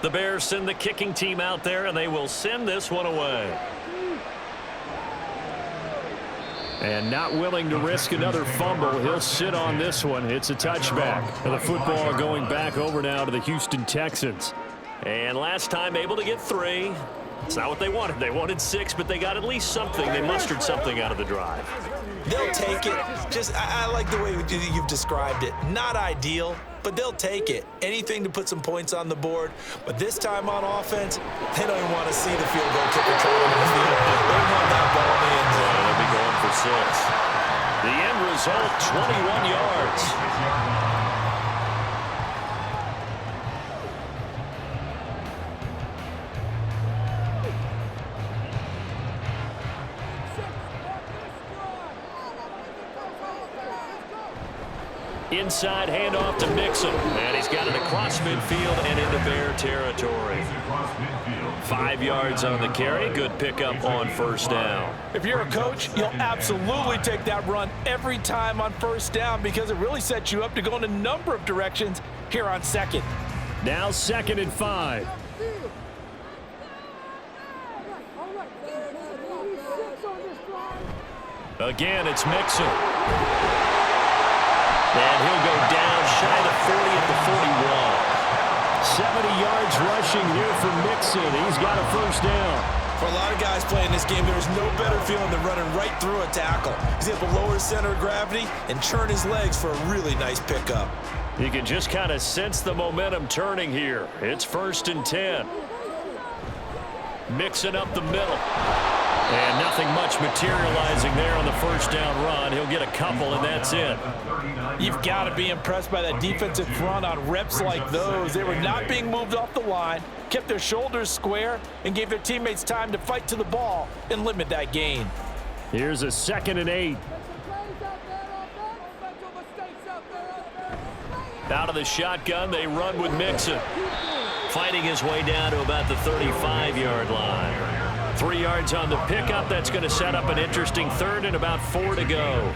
The Bears send the kicking team out there, and they will send this one away. And not willing to risk another fumble, he'll sit on this one. It's a touchback. And the football going back over now to the Houston Texans. And last time able to get 3. It's not what they wanted. They wanted 6, but they got at least something. They mustered something out of the drive. They'll take it. I like the way you've described it. Not ideal, but they'll take it. Anything to put some points on the board. But this time on offense, they don't even want to see the field goal kicker try on the field. They want that ball in the end zone. They'll be going for 6. The end result, 21 yards. Inside handoff to Mixon, and he's got it across midfield and into Bear territory. 5 yards on the carry. Good pickup on first down. If you're a coach, you'll absolutely take that run every time on first down, because it really sets you up to go in a number of directions here on second. Now 2nd and 5. Again, it's Mixon. And he'll go down shy of the 40 at the 41. 70 yards rushing here for Mixon. He's got a first down. For a lot of guys playing this game, there's no better feeling than running right through a tackle. He's able to lower his center of gravity and churn his legs for a really nice pickup. You can just kind of sense the momentum turning here. It's 1st and 10. Mixon up the middle. And nothing much materializing there on the first down run. He'll get a couple, and that's it. You've got to be impressed by that defensive front on reps like those. They were not being moved off the line, kept their shoulders square, and gave their teammates time to fight to the ball and limit that gain. Here's a 2nd and 8. Out of the shotgun, they run with Mixon. Fighting his way down to about the 35-yard line. 3 yards on the pickup. That's going to set up an interesting third and about 4 to go.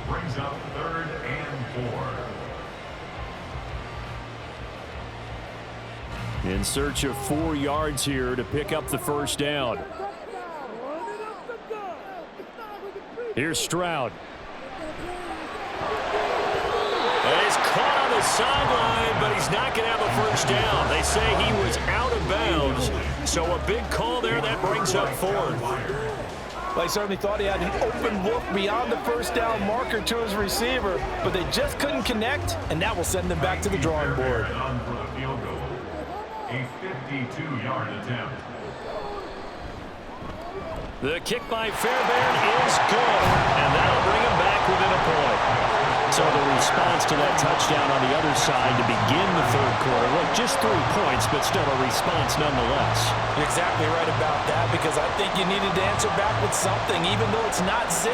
Brings up 3rd and 4. In search of 4 yards here to pick up the first down. Here's Stroud. And he's caught on the sideline, but he's not going to have a first down. They say he was out of bounds. So a big call there. That brings up 4th. Well, he certainly thought he had an open look beyond the first down marker to his receiver, but they just couldn't connect, and that will send them back to the drawing board. For the field goal. A 52-yard attempt. The kick by Fairbairn is good, and that'll bring him back within a point. So the response to that touchdown on the other side to begin the third quarter. Look, just 3 points, but still a response nonetheless. You're exactly right about that, because I think you needed to answer back with something, even though it's not 6.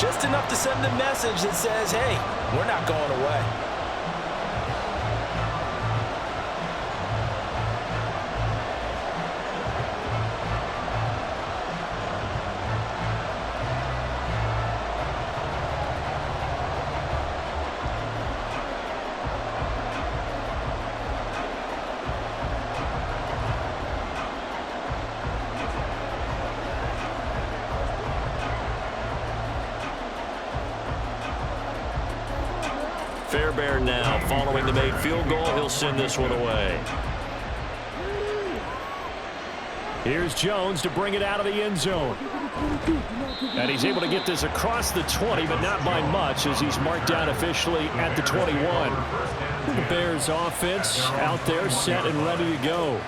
Just enough to send a message that says, hey, we're not going away. Fairbairn now, following the made field goal, he'll send this one away. Here's Jones to bring it out of the end zone. And he's able to get this across the 20, but not by much, as he's marked down officially at the 21. The Bears offense out there set and ready to go.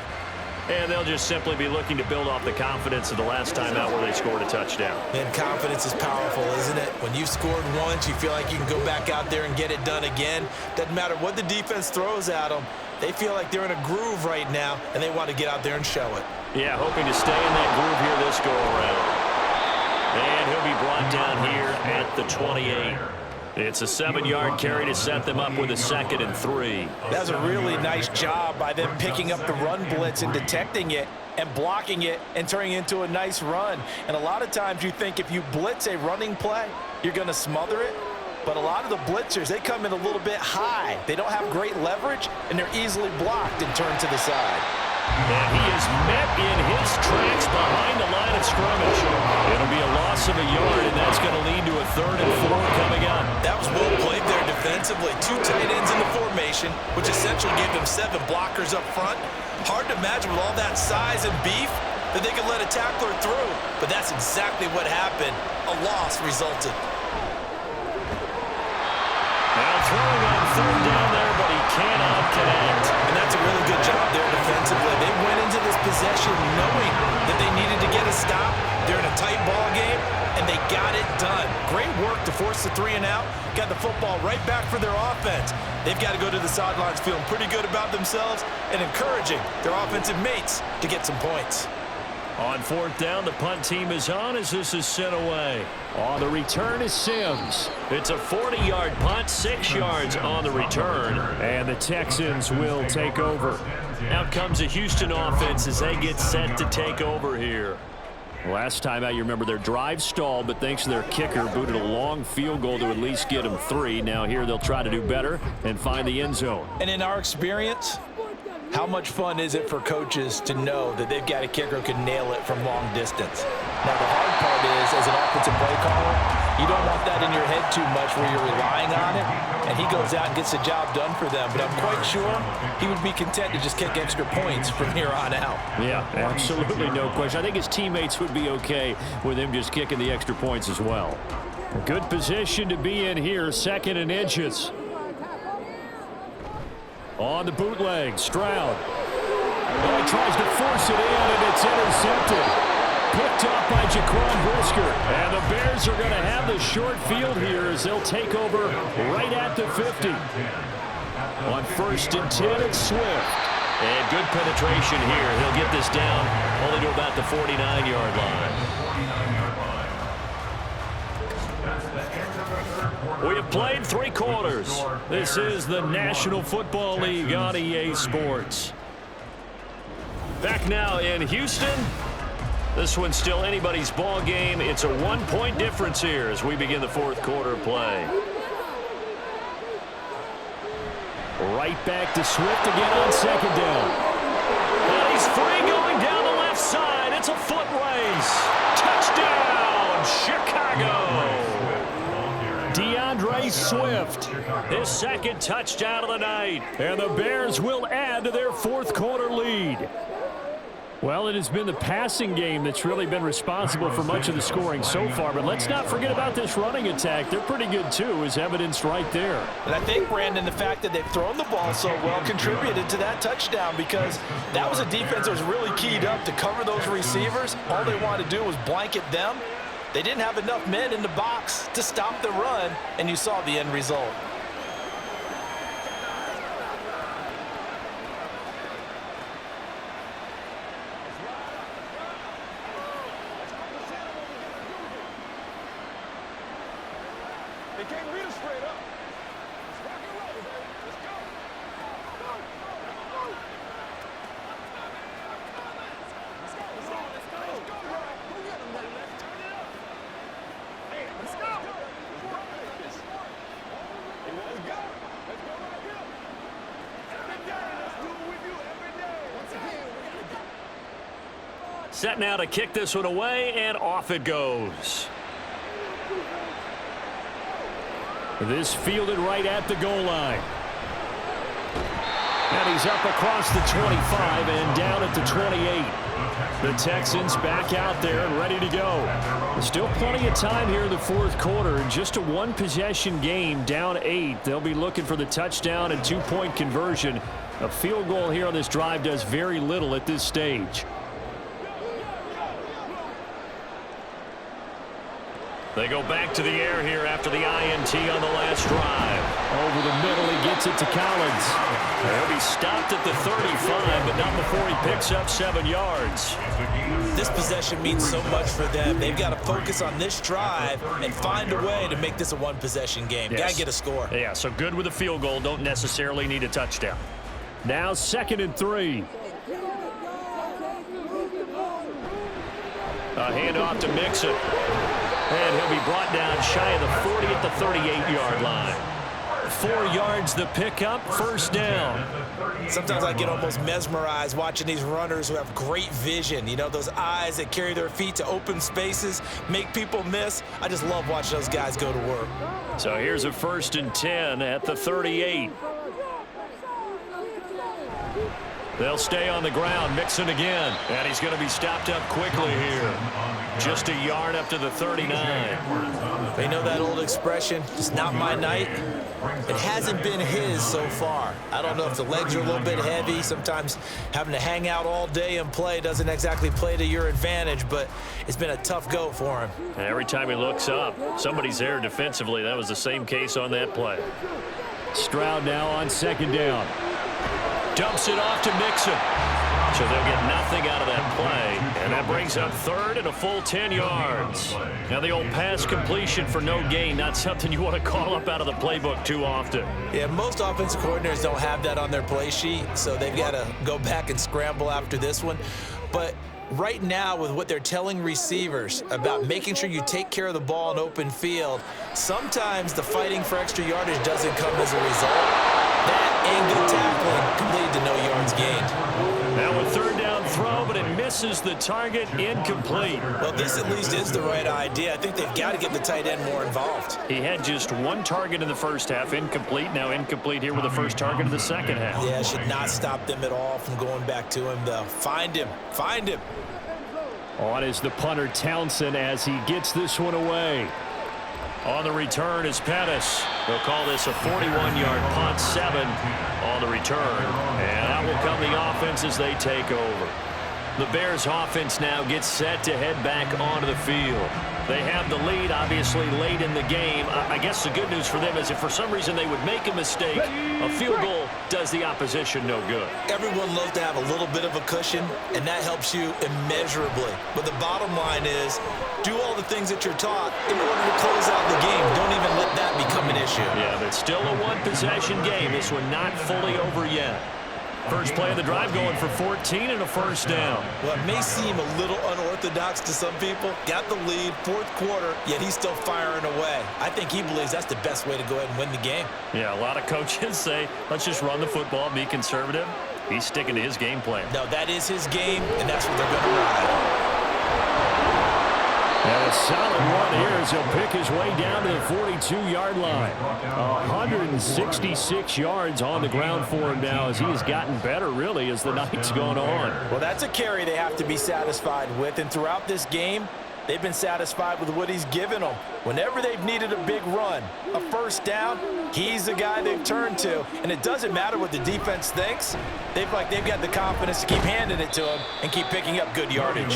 And they'll just simply be looking to build off the confidence of the last time out where they scored a touchdown. And confidence is powerful, isn't it? When you've scored once, you feel like you can go back out there and get it done again. Doesn't matter what the defense throws at them. They feel like they're in a groove right now, and they want to get out there and show it. Yeah, hoping to stay in that groove here this go-around. And he'll be brought down here at the 28. It's a 7-yard carry to set them up with a 2nd and 3. That's a really nice job by them picking up the run blitz and detecting it and blocking it and turning it into a nice run. And a lot of times you think if you blitz a running play, you're going to smother it. But a lot of the blitzers, they come in a little bit high. They don't have great leverage, and they're easily blocked and turned to the side. And he is met in his tracks behind the line of scrimmage. It'll be a loss of a yard, and that's going to lead to a 3rd and 4 coming up. That was well played there defensively. 2 tight ends in the formation, which essentially gave them 7 blockers up front. Hard to imagine with all that size and beef that they could let a tackler through. But that's exactly what happened. A loss resulted. Now throwing on 3rd down there, but he cannot connect. And that's a really good job there defensively. They went into this possession knowing that they needed to get a stop. They're in a tight ball game, and they got it done. Great work to force the 3 and out. Got the football right back for their offense. They've got to go to the sidelines feeling pretty good about themselves and encouraging their offensive mates to get some points. On 4th down, the punt team is on as this is sent away. On the return is Sims. It's a 40-yard punt, 6 yards on the return. And the Texans will take over. Out comes the Houston offense as they get set to take over here. Last time out, you remember their drive stalled, but thanks to their kicker, booted a long field goal to at least get them 3. Now here they'll try to do better and find the end zone. And in our experience, how much fun is it for coaches to know that they've got a kicker who can nail it from long distance? Now, the hard part is, as an offensive play caller, you don't want that in your head too much where you're relying on it, and he goes out and gets the job done for them. But I'm quite sure he would be content to just kick extra points from here on out. Yeah, absolutely no question. I think his teammates would be okay with him just kicking the extra points as well. A good position to be in here, 2nd and inches. On the bootleg, Stroud. Oh, he tries to force it in, and it's intercepted. picked up by Jaquan Brisker. And the Bears are going to have the short field here as they'll take over right at the 50. On 1st and 10, it's Swift. And good penetration here. He'll get this down only to about the 49-yard line. We have played 3 quarters. This is the National Football League on EA Sports. Back now in Houston. This one's still anybody's ball game. It's a 1-point difference here as we begin the 4th quarter play. Right back to Swift again on 2nd down. And he's free going down the left side. It's a foot race. Touchdown, Chicago. DeAndre Swift. His 2nd touchdown of the night. And the Bears will add to their 4th quarter lead. Well, it has been the passing game that's really been responsible for much of the scoring so far. But let's not forget about this running attack. They're pretty good, too, as evidenced right there. And I think, Brandon, the fact that they've thrown the ball so well contributed to that touchdown because that was a defense that was really keyed up to cover those receivers. All they wanted to do was blanket them. They didn't have enough men in the box to stop the run, and you saw the end result. They can't read us straight up. Let's rock and roll, baby. Let's go. Go. Go. Let's go. Let's go. Let's go. Let's go, bro. Who got him that left? Turn it up. Hey, let's go. Let's go. Let's go. Let's go right here. Every day, let's do it with you every day. Once again, we got to go. Set now to kick this one away, and off it goes. This fielded right at the goal line. And he's up across the 25 and down at the 28. The Texans back out there and ready to go. There's still plenty of time here in the 4th quarter. In just a 1-possession game, down 8. They'll be looking for the touchdown and 2-point conversion. A field goal here on this drive does very little at this stage. They go back to the air here after the INT on the last drive. Over the middle, he gets it to Collins. He'll be stopped at the 35, but not before he picks up 7 yards. This possession means so much for them. They've got to focus on this drive and find a way to make this a 1-possession game. Yes. Got to get a score. Yeah, so good with a field goal. Don't necessarily need a touchdown. Now 2nd and 3. A handoff to Mixon. And he'll be brought down shy of the 40 at the 38-yard line. 4 yards the pickup, 1st down. Sometimes I get almost mesmerized watching these runners who have great vision. You know, those eyes that carry their feet to open spaces, make people miss. I just love watching those guys go to work. So here's a 1st and 10 at the 38. They'll stay on the ground. Mixon again. And he's going to be stopped up quickly here. Just a yard up to the 39. They know that old expression, it's not my night. It hasn't been his so far. I don't know if the legs are a little bit heavy. Sometimes having to hang out all day and play doesn't exactly play to your advantage, but it's been a tough go for him. And every time he looks up, somebody's there defensively. That was the same case on that play. Stroud now on 2nd down. Dumps it off to Mixon. So they'll get nothing out of that play. And that brings up 3rd and a full 10 yards. Now the old pass completion for no gain, not something you want to call up out of the playbook too often. Yeah, most offensive coordinators don't have that on their play sheet, so they've got to go back and scramble after this one. But right now, with what they're telling receivers about making sure you take care of the ball in open field, sometimes the fighting for extra yardage doesn't come as a result. That and good tackling can lead to no yards gained. Now a 3rd down throw, but it misses the target, incomplete. Well, this at least is the right idea. I think they've got to get the tight end more involved. He had just 1 target in the 1st half, incomplete. Now incomplete here with the 1st target of the 2nd half. Yeah, it should not stop them at all from going back to him, though. Find him. Find him. On is the punter Townsend as he gets this one away. On the return is Pettis. They'll call this a 41-yard punt, 7 on the return. And out will come the offense as they take over. The Bears offense now gets set to head back onto the field. They have the lead, obviously, late in the game. I guess the good news for them is if for some reason they would make a mistake, a field goal does the opposition no good. Everyone loves to have a little bit of a cushion, and that helps you immeasurably. But the bottom line is, do all the things that you're taught in order to close out the game. Don't even let that become an issue. Yeah, but still a one-possession game. This one not fully over yet. First play of the drive going for 14 and a first down. Well, it may seem a little unorthodox to some people. Got the lead, fourth quarter, yet he's still firing away. I think he believes that's the best way to go ahead and win the game. Yeah, a lot of coaches say, let's just run the football, be conservative. He's sticking to his game plan. No, that is his game, and that's what they're going to ride. And a solid run here as he'll pick his way down to the 42-yard line. 166 yards on the ground for him now as he has gotten better, really, as the night's gone on. Well, that's a carry they have to be satisfied with, and throughout this game, they've been satisfied with what he's given them. Whenever they've needed a big run, a first down, he's the guy they've turned to. And it doesn't matter what the defense thinks. They've got the confidence to keep handing it to him and keep picking up good yardage.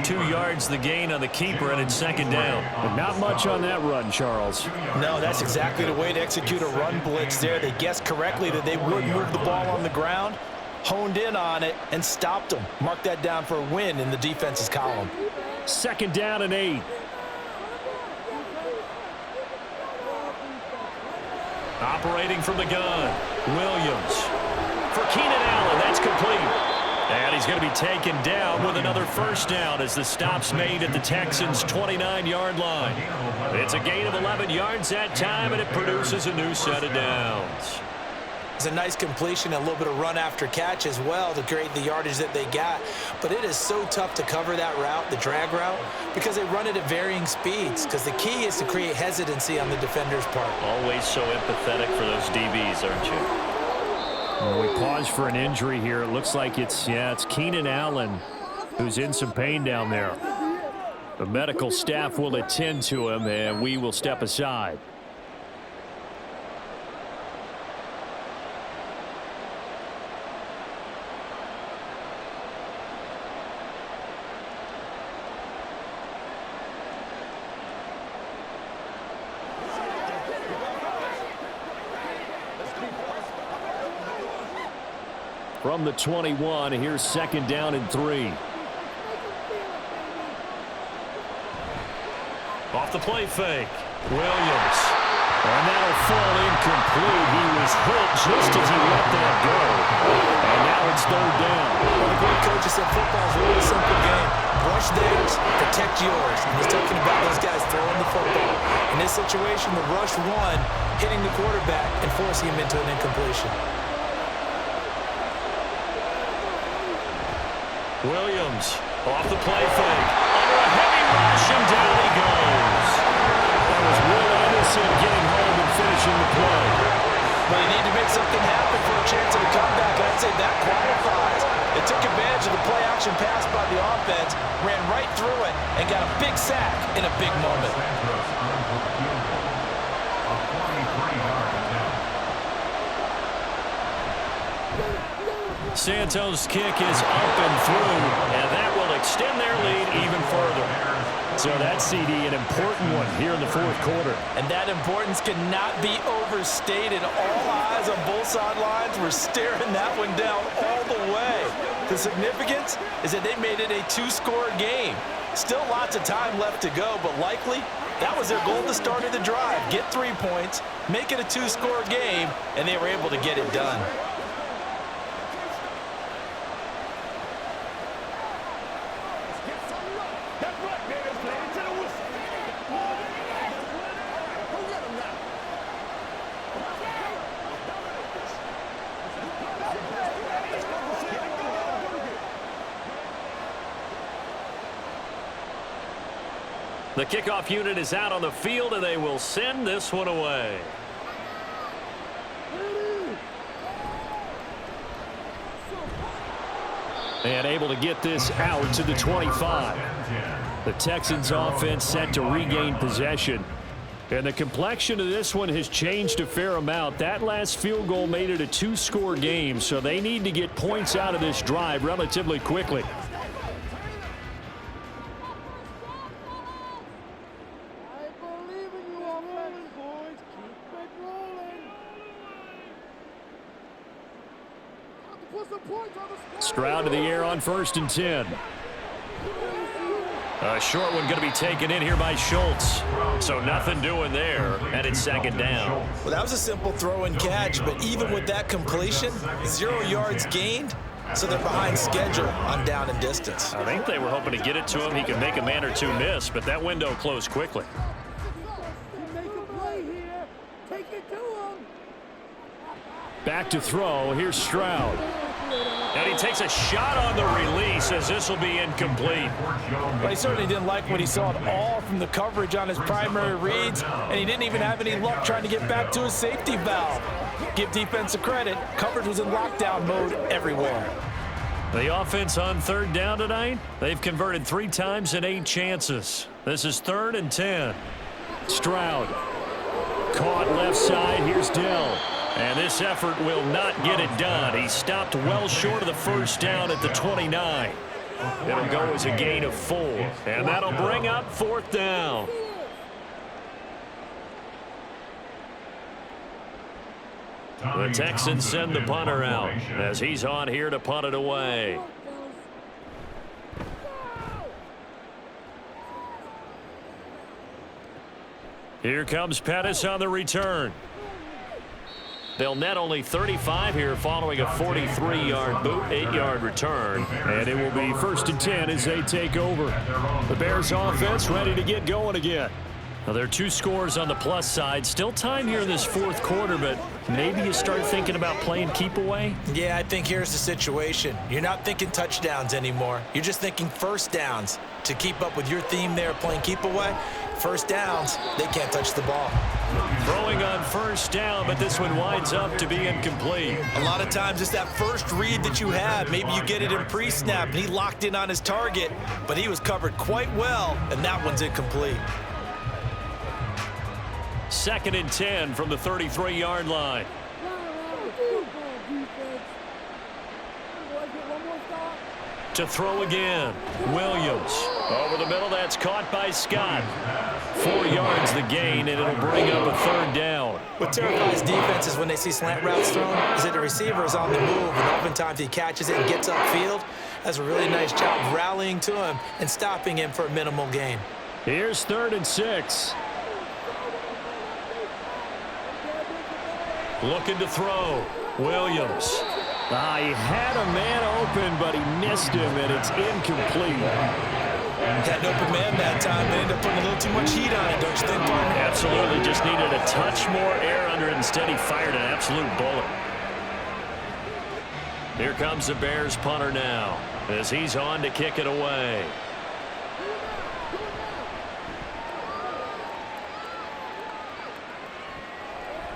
2 yards the gain on the keeper, and it's second down. But not much on that run, Charles. No, that's exactly the way to execute a run blitz there. They guessed correctly that they would move the ball on the ground, honed in on it, and stopped them. Mark that down for a win in the defense's column. Second down and 8. Operating from the gun, Williams. For Keenan Allen, that's complete. And he's going to be taken down with another first down as the stop's made at the Texans' 29-yard line. It's a gain of 11 yards that time, and it produces a new set of downs. It's a nice completion, a little bit of run after catch as well to create the yardage that they got. But it is so tough to cover that route, the drag route, because they run it at varying speeds. Because the key is to create hesitancy on the defender's part. Always so empathetic for those DBs, aren't you? Well, we pause for an injury here. It looks like it's Keenan Allen who's in some pain down there. The medical staff will attend to him, and we will step aside. From the 21, here's second down and 3. Off the play fake, Williams. And that'll fall incomplete. He was hit just as he let that go. And now it's third down. Well, the great coach said football is a really simple game. Rush theirs, protect yours. And he's talking about those guys throwing the football. In this situation, the rush one, hitting the quarterback and forcing him into an incompletion. Williams off the play fake. Under a heavy rush, and down he goes. That was Will Anderson getting home and finishing the play. But you need to make something happen for a chance of a comeback. I'd say that qualifies. They took advantage of the play-action pass by the offense, ran right through it, and got a big sack in a big moment. Santos' kick is up and through, and that will extend their lead even further. So that CD, an important one here in the fourth quarter. And that importance cannot be overstated. All eyes on both sidelines were staring that one down all the way. The significance is that they made it a two-score game. Still lots of time left to go, but likely that was their goal at the start of the drive. Get 3 points, make it a two-score game, and they were able to get it done. The kickoff unit is out on the field, and they will send this one away. And able to get this out to the 25. The Texans offense set to regain possession. And the complexion of this one has changed a fair amount. That last field goal made it a two-score game, so they need to get points out of this drive relatively quickly. Stroud to the air on 1st and 10. A short one going to be taken in here by Schultz. So nothing doing there, and it's 2nd down. Well, that was a simple throw and catch, but even with that completion, 0 yards gained, so they're behind schedule on down and distance. I think they were hoping to get it to him. He could make a man or two miss, but that window closed quickly. Back to throw. Here's Stroud. And he takes a shot on the release as this will be incomplete. Well, he certainly didn't like what he saw at all from the coverage on his primary reads, and he didn't even have any luck trying to get back to his safety valve. Give defense a credit. Coverage was in lockdown mode everywhere. The offense on 3rd down tonight, they've converted 3 times in 8 chances. This is 3rd and 10. Stroud. Caught left side. Here's Dell. And this effort will not get it done. He stopped well short of the 1st down at the 29. It'll go as a gain of 4. And that'll bring up 4th down. The Texans send the punter out as he's on here to punt it away. Here comes Pettis on the return. They'll net only 35 here following a 43-yard boot, 8-yard return. And it will be 1st and 10 as they take over. The Bears offense ready to get going again. Now, there are 2 scores on the plus side. Still time here in this 4th quarter, but maybe you start thinking about playing keep away? Yeah, I think here's the situation. You're not thinking touchdowns anymore. You're just thinking 1st downs. To keep up with your theme there, playing keep away, 1st downs, they can't touch the ball. Throwing on 1st down, but this one winds up to be incomplete. A lot of times it's that first read that you have. Maybe you get it in pre-snap, and he locked in on his target, but he was covered quite well, and that one's incomplete. 2nd and 10 from the 33-yard line. To throw again. Williams. Over the middle, that's caught by Scott. 4 yards the gain, and it'll bring up a 3rd down. What terrifies defenses when they see slant routes thrown is that the receiver is on the move, and oftentimes he catches it and gets upfield. Does a really nice job rallying to him and stopping him for a minimal gain. Here's 3rd and 6. Looking to throw. Williams. He had a man open, but he missed him, and it's incomplete. Had an open man that time. They ended up putting a little too much heat on it, don't you think, partner? Absolutely. Just needed a touch more air under it. Instead, he fired an absolute bullet. Here comes the Bears punter now as he's on to kick it away.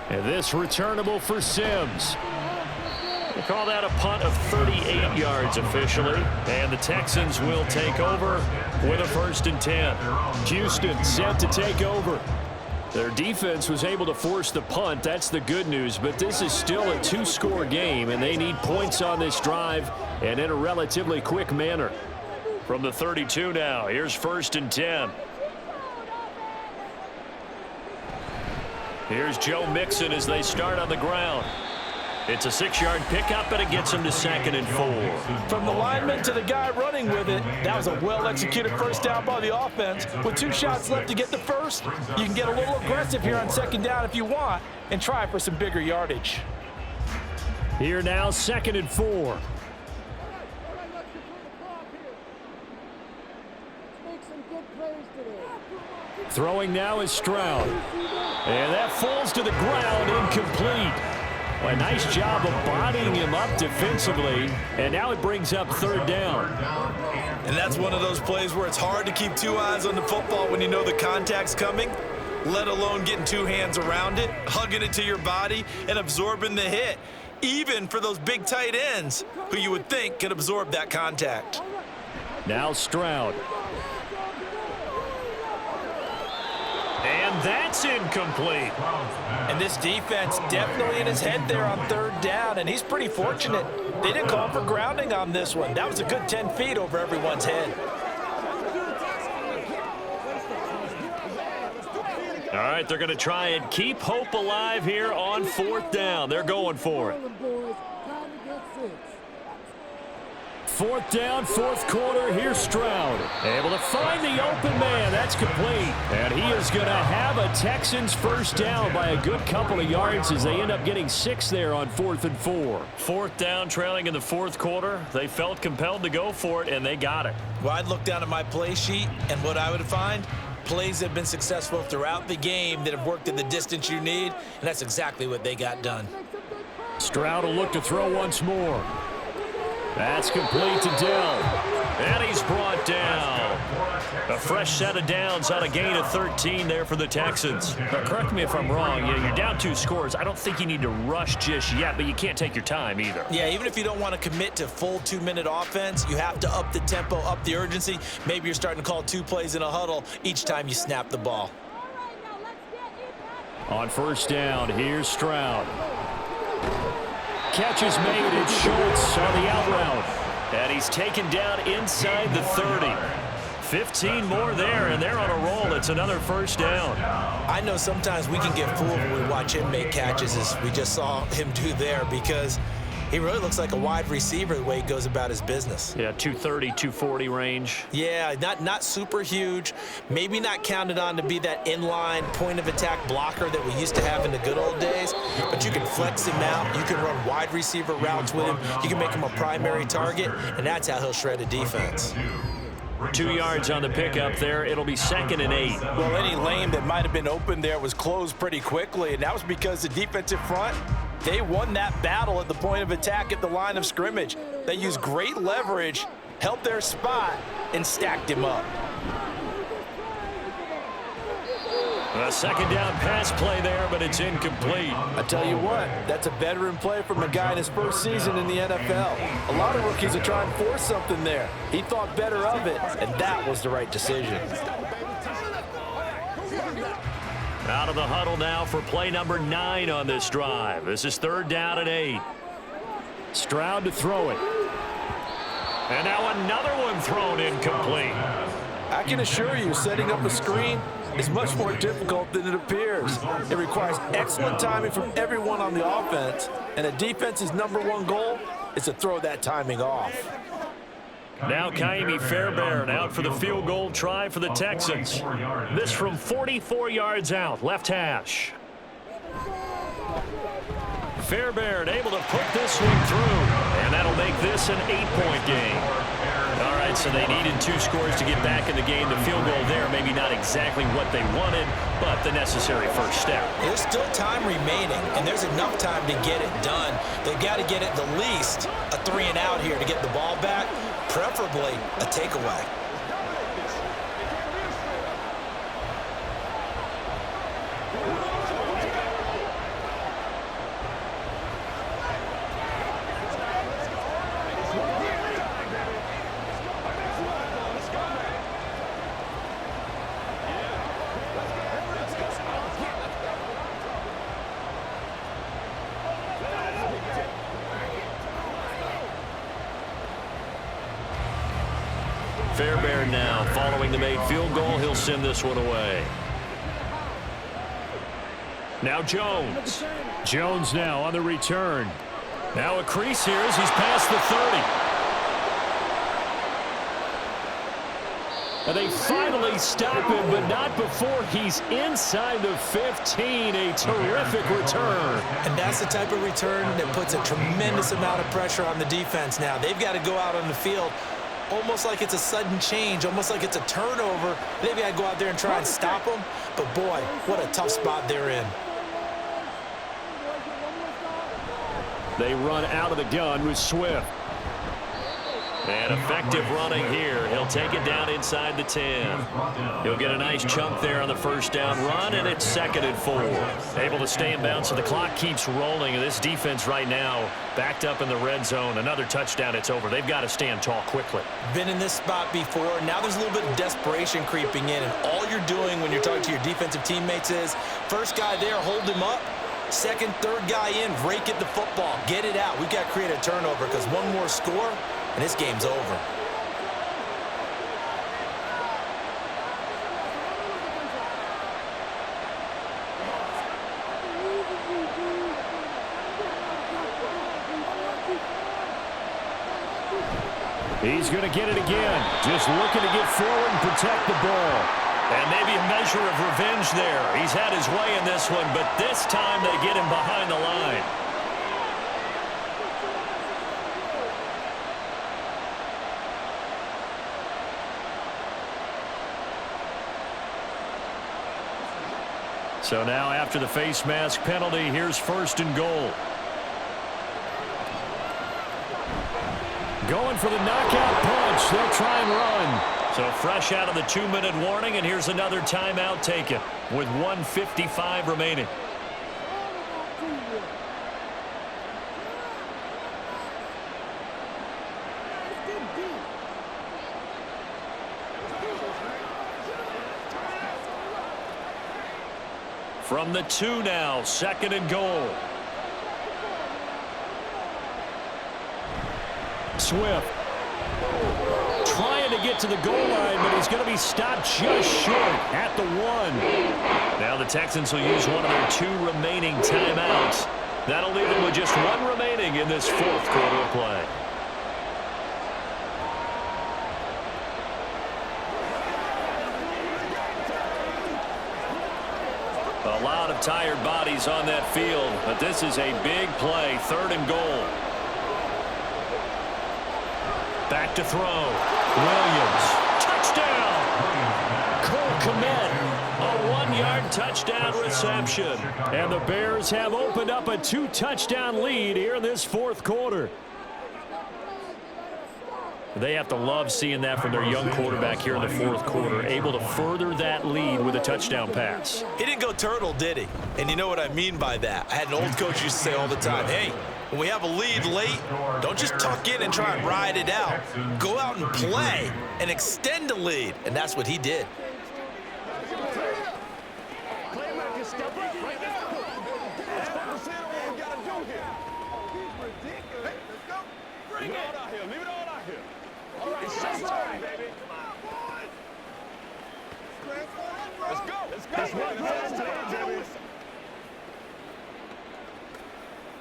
And this returnable for Sims. We'll call that a punt of 38 yards officially. And the Texans will take over with a 1st and 10. Houston set to take over. Their defense was able to force the punt. That's the good news. But this is still a 2-score game, and they need points on this drive and in a relatively quick manner. From the 32 now, here's 1st and 10. Here's Joe Mixon as they start on the ground. It's a 6-yard pickup, and it gets him to 2nd and 4. From the lineman to the guy running with it, that was a well-executed 1st down by the offense. With 2 shots left to get the 1st, you can get a little aggressive here on 2nd down if you want and try for some bigger yardage. Here now, 2nd and 4. Throwing now is Stroud. And that falls to the ground, incomplete. A nice job of bodying him up defensively, and now it brings up 3rd down. And that's one of those plays where it's hard to keep 2 eyes on the football when you know the contact's coming, let alone getting 2 hands around it, hugging it to your body, and absorbing the hit, even for those big tight ends who you would think could absorb that contact. Now Stroud. And that's incomplete. And this defense definitely in his head there on 3rd down, and he's pretty fortunate. They didn't call for grounding on this one. That was a good 10 feet over everyone's head. All right, they're going to try and keep hope alive here on 4th down. They're going for it. 4th down, 4th quarter. Here's Stroud. Able to find the open man. That's complete. And he is going to have a Texans first down by a good couple of yards as they end up getting 6 there on 4th and 4. 4th down, trailing in the 4th quarter. They felt compelled to go for it, and they got it. Well, I'd look down at my play sheet, and what I would find, plays that have been successful throughout the game that have worked in the distance you need, and that's exactly what they got done. Stroud will look to throw once more. That's complete to Dell. And he's brought down. A fresh set of downs on a gain of 13 there for the Texans. Now, correct me if I'm wrong. Yeah, you're down 2 scores. I don't think you need to rush just yet, but you can't take your time either. Yeah, even if you don't want to commit to full 2-minute offense, you have to up the tempo, up the urgency. Maybe you're starting to call 2 plays in a huddle each time you snap the ball. On 1st down, here's Stroud. Catch is made. It's Schultz on the out route. And he's taken down inside the 30. 15 more there, and they're on a roll. It's another first down. I know sometimes we can get fooled when we watch him make catches, as we just saw him do there, because he really looks like a wide receiver the way he goes about his business. Yeah, 230, 240 range. Yeah, not super huge. Maybe not counted on to be that inline point-of-attack blocker that we used to have in the good old days, but you can flex him out. You can run wide receiver routes with him. You can make him a primary target, and that's how he'll shred a defense. 2 yards on the pickup there. It'll be 2nd and 8. Well, any lane that might have been open there was closed pretty quickly, and that was because the defensive front, they won that battle at the point of attack at the line of scrimmage. They used great leverage, held their spot, and stacked him up. A 2nd down pass play there, but it's incomplete. I tell you what, that's a veteran play from a guy in his first season in the NFL. A lot of rookies are trying to force something there. He thought better of it, and that was the right decision. Out of the huddle now for play number 9 on this drive. This is 3rd down and 8. Stroud to throw it. And now another one thrown incomplete. I can assure you, setting up a screen is much more difficult than it appears. It requires excellent timing from everyone on the offense, and a defense's #1 goal is to throw that timing off. Now Kaimi Fairbairn out for the field goal try for the Texans. This from 44 yards out, left hash. Fairbairn able to put this one through, and that'll make this an 8-point game. All right, so they needed 2 scores to get back in the game. The field goal there, maybe not exactly what they wanted, but the necessary first step. There's still time remaining, and there's enough time to get it done. They've got to get at the least a 3 and out here to get the ball back, preferably a takeaway. Fairbairn now following the made field goal. He'll send this one away. Now Jones. Jones now on the return. Now a crease here as he's past the 30. And they finally stop him, but not before he's inside the 15. A terrific return. And that's the type of return that puts a tremendous amount of pressure on the defense now. They've got to go out on the field almost like it's a sudden change, almost like it's a turnover. They've got to go out there and try and stop them. But, boy, what a tough spot they're in. They run out of the gun with Swift. And effective running here. He'll take it down inside the 10. He'll get a nice chunk there on the first down run, and it's 2nd and 4. Able to stay in bounds, so the clock keeps rolling. And this defense right now backed up in the red zone. Another touchdown, it's over. They've got to stand tall quickly. Been in this spot before. Now there's a little bit of desperation creeping in, and all you're doing when you're talking to your defensive teammates is, first guy there, hold him up. Second, third guy in, rake at the football. Get it out. We've got to create a turnover because one more score, and this game's over. He's going to get it again. Just looking to get forward and protect the ball. And maybe a measure of revenge there. He's had his way in this one, but this time they get him behind the line. So now after the face mask penalty, here's 1st and goal. Going for the knockout punch. They'll try and run. So fresh out of the 2-minute warning, and here's another timeout taken with 1:55 remaining. From the 2 now, 2nd and goal. Swift trying to get to the goal line, but he's going to be stopped just short at the 1. Now the Texans will use one of their 2 remaining timeouts. That'll leave them with just 1 remaining in this 4th quarter of play. A lot of tired bodies on that field, but this is a big play. 3rd and goal. Back to throw. Williams. Touchdown. Cole Kmet. A 1-yard touchdown reception. And the Bears have opened up a 2-touchdown lead here in this 4th quarter. They have to love seeing that from their young quarterback here in the 4th quarter, able to further that lead with a touchdown pass. He didn't go turtle, did he? And you know what I mean by that. I had an old coach used to say all the time, hey, when we have a lead late, don't just tuck in and try and ride it out. Go out and play and extend the lead. And that's what he did. Playmaker, step up right now. Let's focus in on what we got to do here. He's ridiculous. Hey, let's go. Bring it all out here. Leave it all out here. All right, it's showtime, baby. Come on, boys. Let's go. Let's go. That's what it's baby.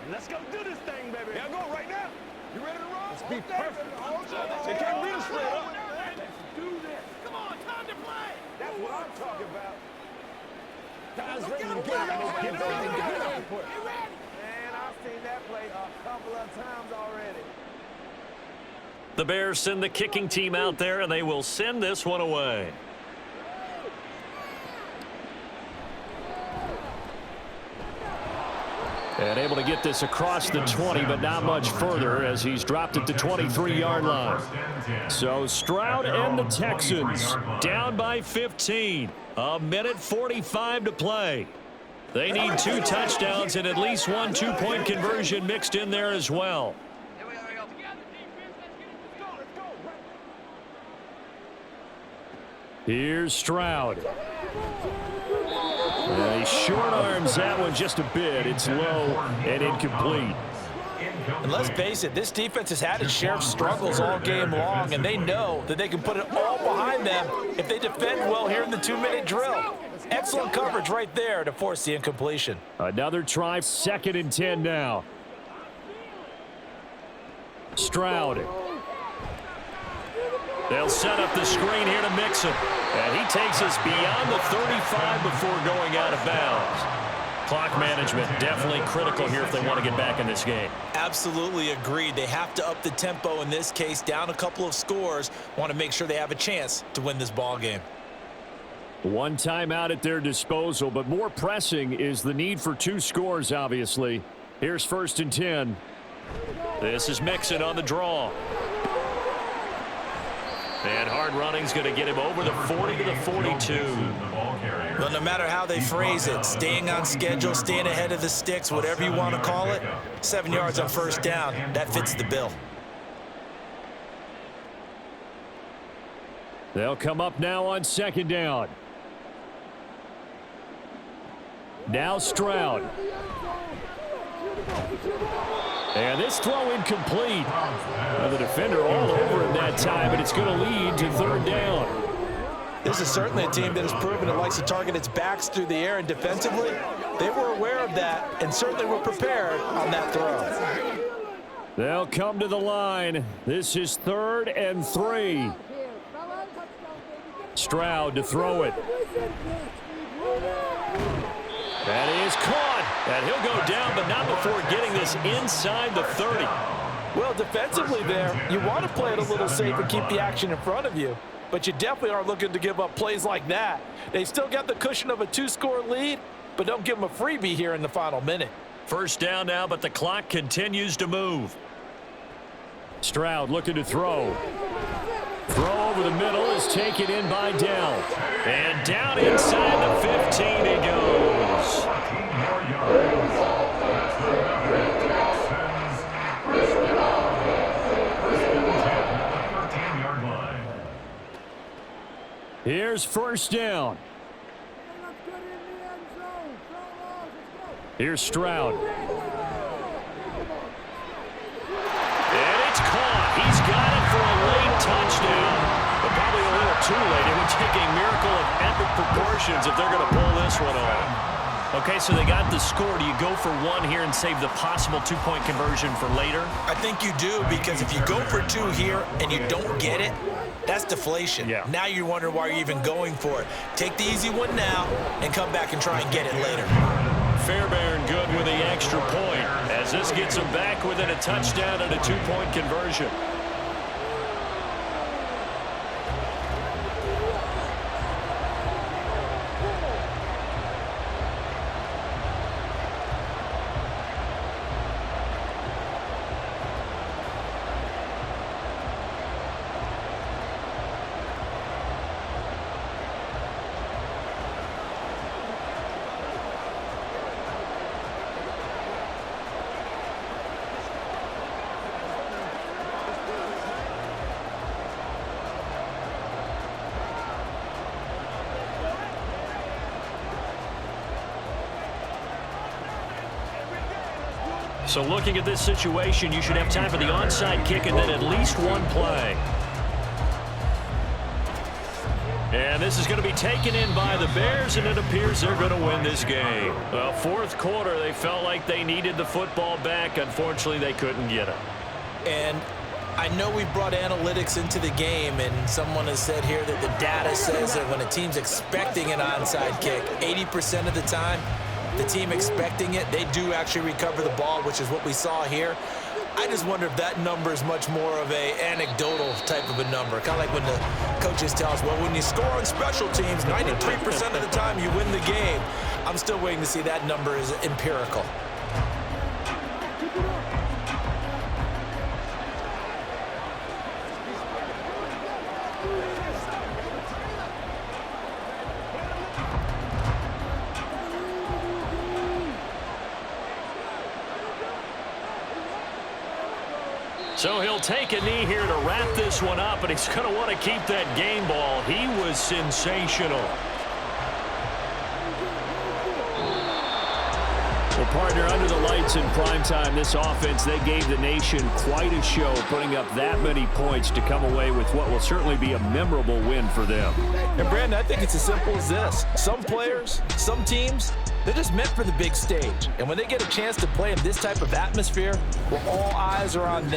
Let's go do this thing, baby. Yeah, go right now. You ready to roll? Let's be perfect. They can't beat us straight up. Let's do this. Come on, time to play. That's what I'm talking about. Guys ready to get it. Man, I've seen that play a couple of times already. The Bears send the kicking team out there, and they will send this one away. And able to get this across the 20, but not much further as he's dropped it to 23-yard line. So Stroud and the Texans down by 15. 1:45 to play. They need 2 touchdowns and at least 1 2-point conversion mixed in there as well. Here's Stroud. He short arms that one just a bit. It's low and incomplete. And let's face it, this defense has had its share of struggles all game long, and they know that they can put it all behind them if they defend well here in the 2-minute drill. Excellent coverage right there to force the incompletion. Another try, 2nd and 10 now. Stroud. They'll set up the screen here to Mixon. And he takes us beyond the 35 before going out of bounds. Clock management definitely critical here if they want to get back in this game. Absolutely agreed. They have to up the tempo in this case, down a couple of scores. Want to make sure they have a chance to win this ball game. 1 timeout at their disposal, but more pressing is the need for 2 scores, obviously. Here's 1st and 10. This is Mixon on the draw. And hard running's going to get him over the 40 to the 42. Well, no matter how they phrase it, staying on schedule, staying ahead of the sticks, whatever you want to call it, 7 yards on 1st down, that fits the bill. They'll come up now on 2nd down. Now Stroud. And this throw incomplete. The defender all over him that time, but it's going to lead to 3rd down. This is certainly a team that has proven it likes to target its backs through the air, and defensively, they were aware of that and certainly were prepared on that throw. They'll come to the line. This is 3rd and 3. Stroud to throw it. That is caught. And he'll go down, but not before getting this inside the 30. Well, defensively there, you want to play it a little safe and keep the action in front of you. But you definitely aren't looking to give up plays like that. They still got the cushion of a 2-score lead, but don't give them a freebie here in the final minute. First down now, but the clock continues to move. Stroud looking to throw. Throw over the middle is taken in by Dell. And down inside the 15 he goes. Here's first down. Here's Stroud. And it's caught. He's got it for a late touchdown. But probably a little too late. It would take a miracle of epic proportions if they're going to pull this one off. Okay, so they got the score. Do you go for one here and save the possible 2-point conversion for later? I think you do, because if you go for 2 here and you don't get it, that's deflation. Yeah. Now you wonder why you're even going for it. Take the easy one now and come back and try and get it later. Fairbairn good with the extra point as this gets them back within a touchdown and a 2-point conversion. So looking at this situation, you should have time for the onside kick and then at least one play. And this is going to be taken in by the Bears, and it appears they're going to win this game. Well, fourth quarter, they felt like they needed the football back. Unfortunately, they couldn't get it. And I know we brought analytics into the game, and someone has said here that the data says that when a team's expecting an onside kick, 80% of the time, the team expecting it, they do actually recover the ball, which is what we saw here. I just wonder if that number is much more of a anecdotal type of a number. Kind of like when the coaches tell us, well, when you score on special teams, 93% of the time you win the game. I'm still waiting to see that number is empirical. So he'll take a knee here to wrap this one up, and he's going to want to keep that game ball. He was sensational. Well, partner, under the lights in primetime, this offense, they gave the nation quite a show, putting up that many points to come away with what will certainly be a memorable win for them. And, Brandon, I think it's as simple as this. Some players, some teams, they're just meant for the big stage. And when they get a chance to play in this type of atmosphere, well, all eyes are on them.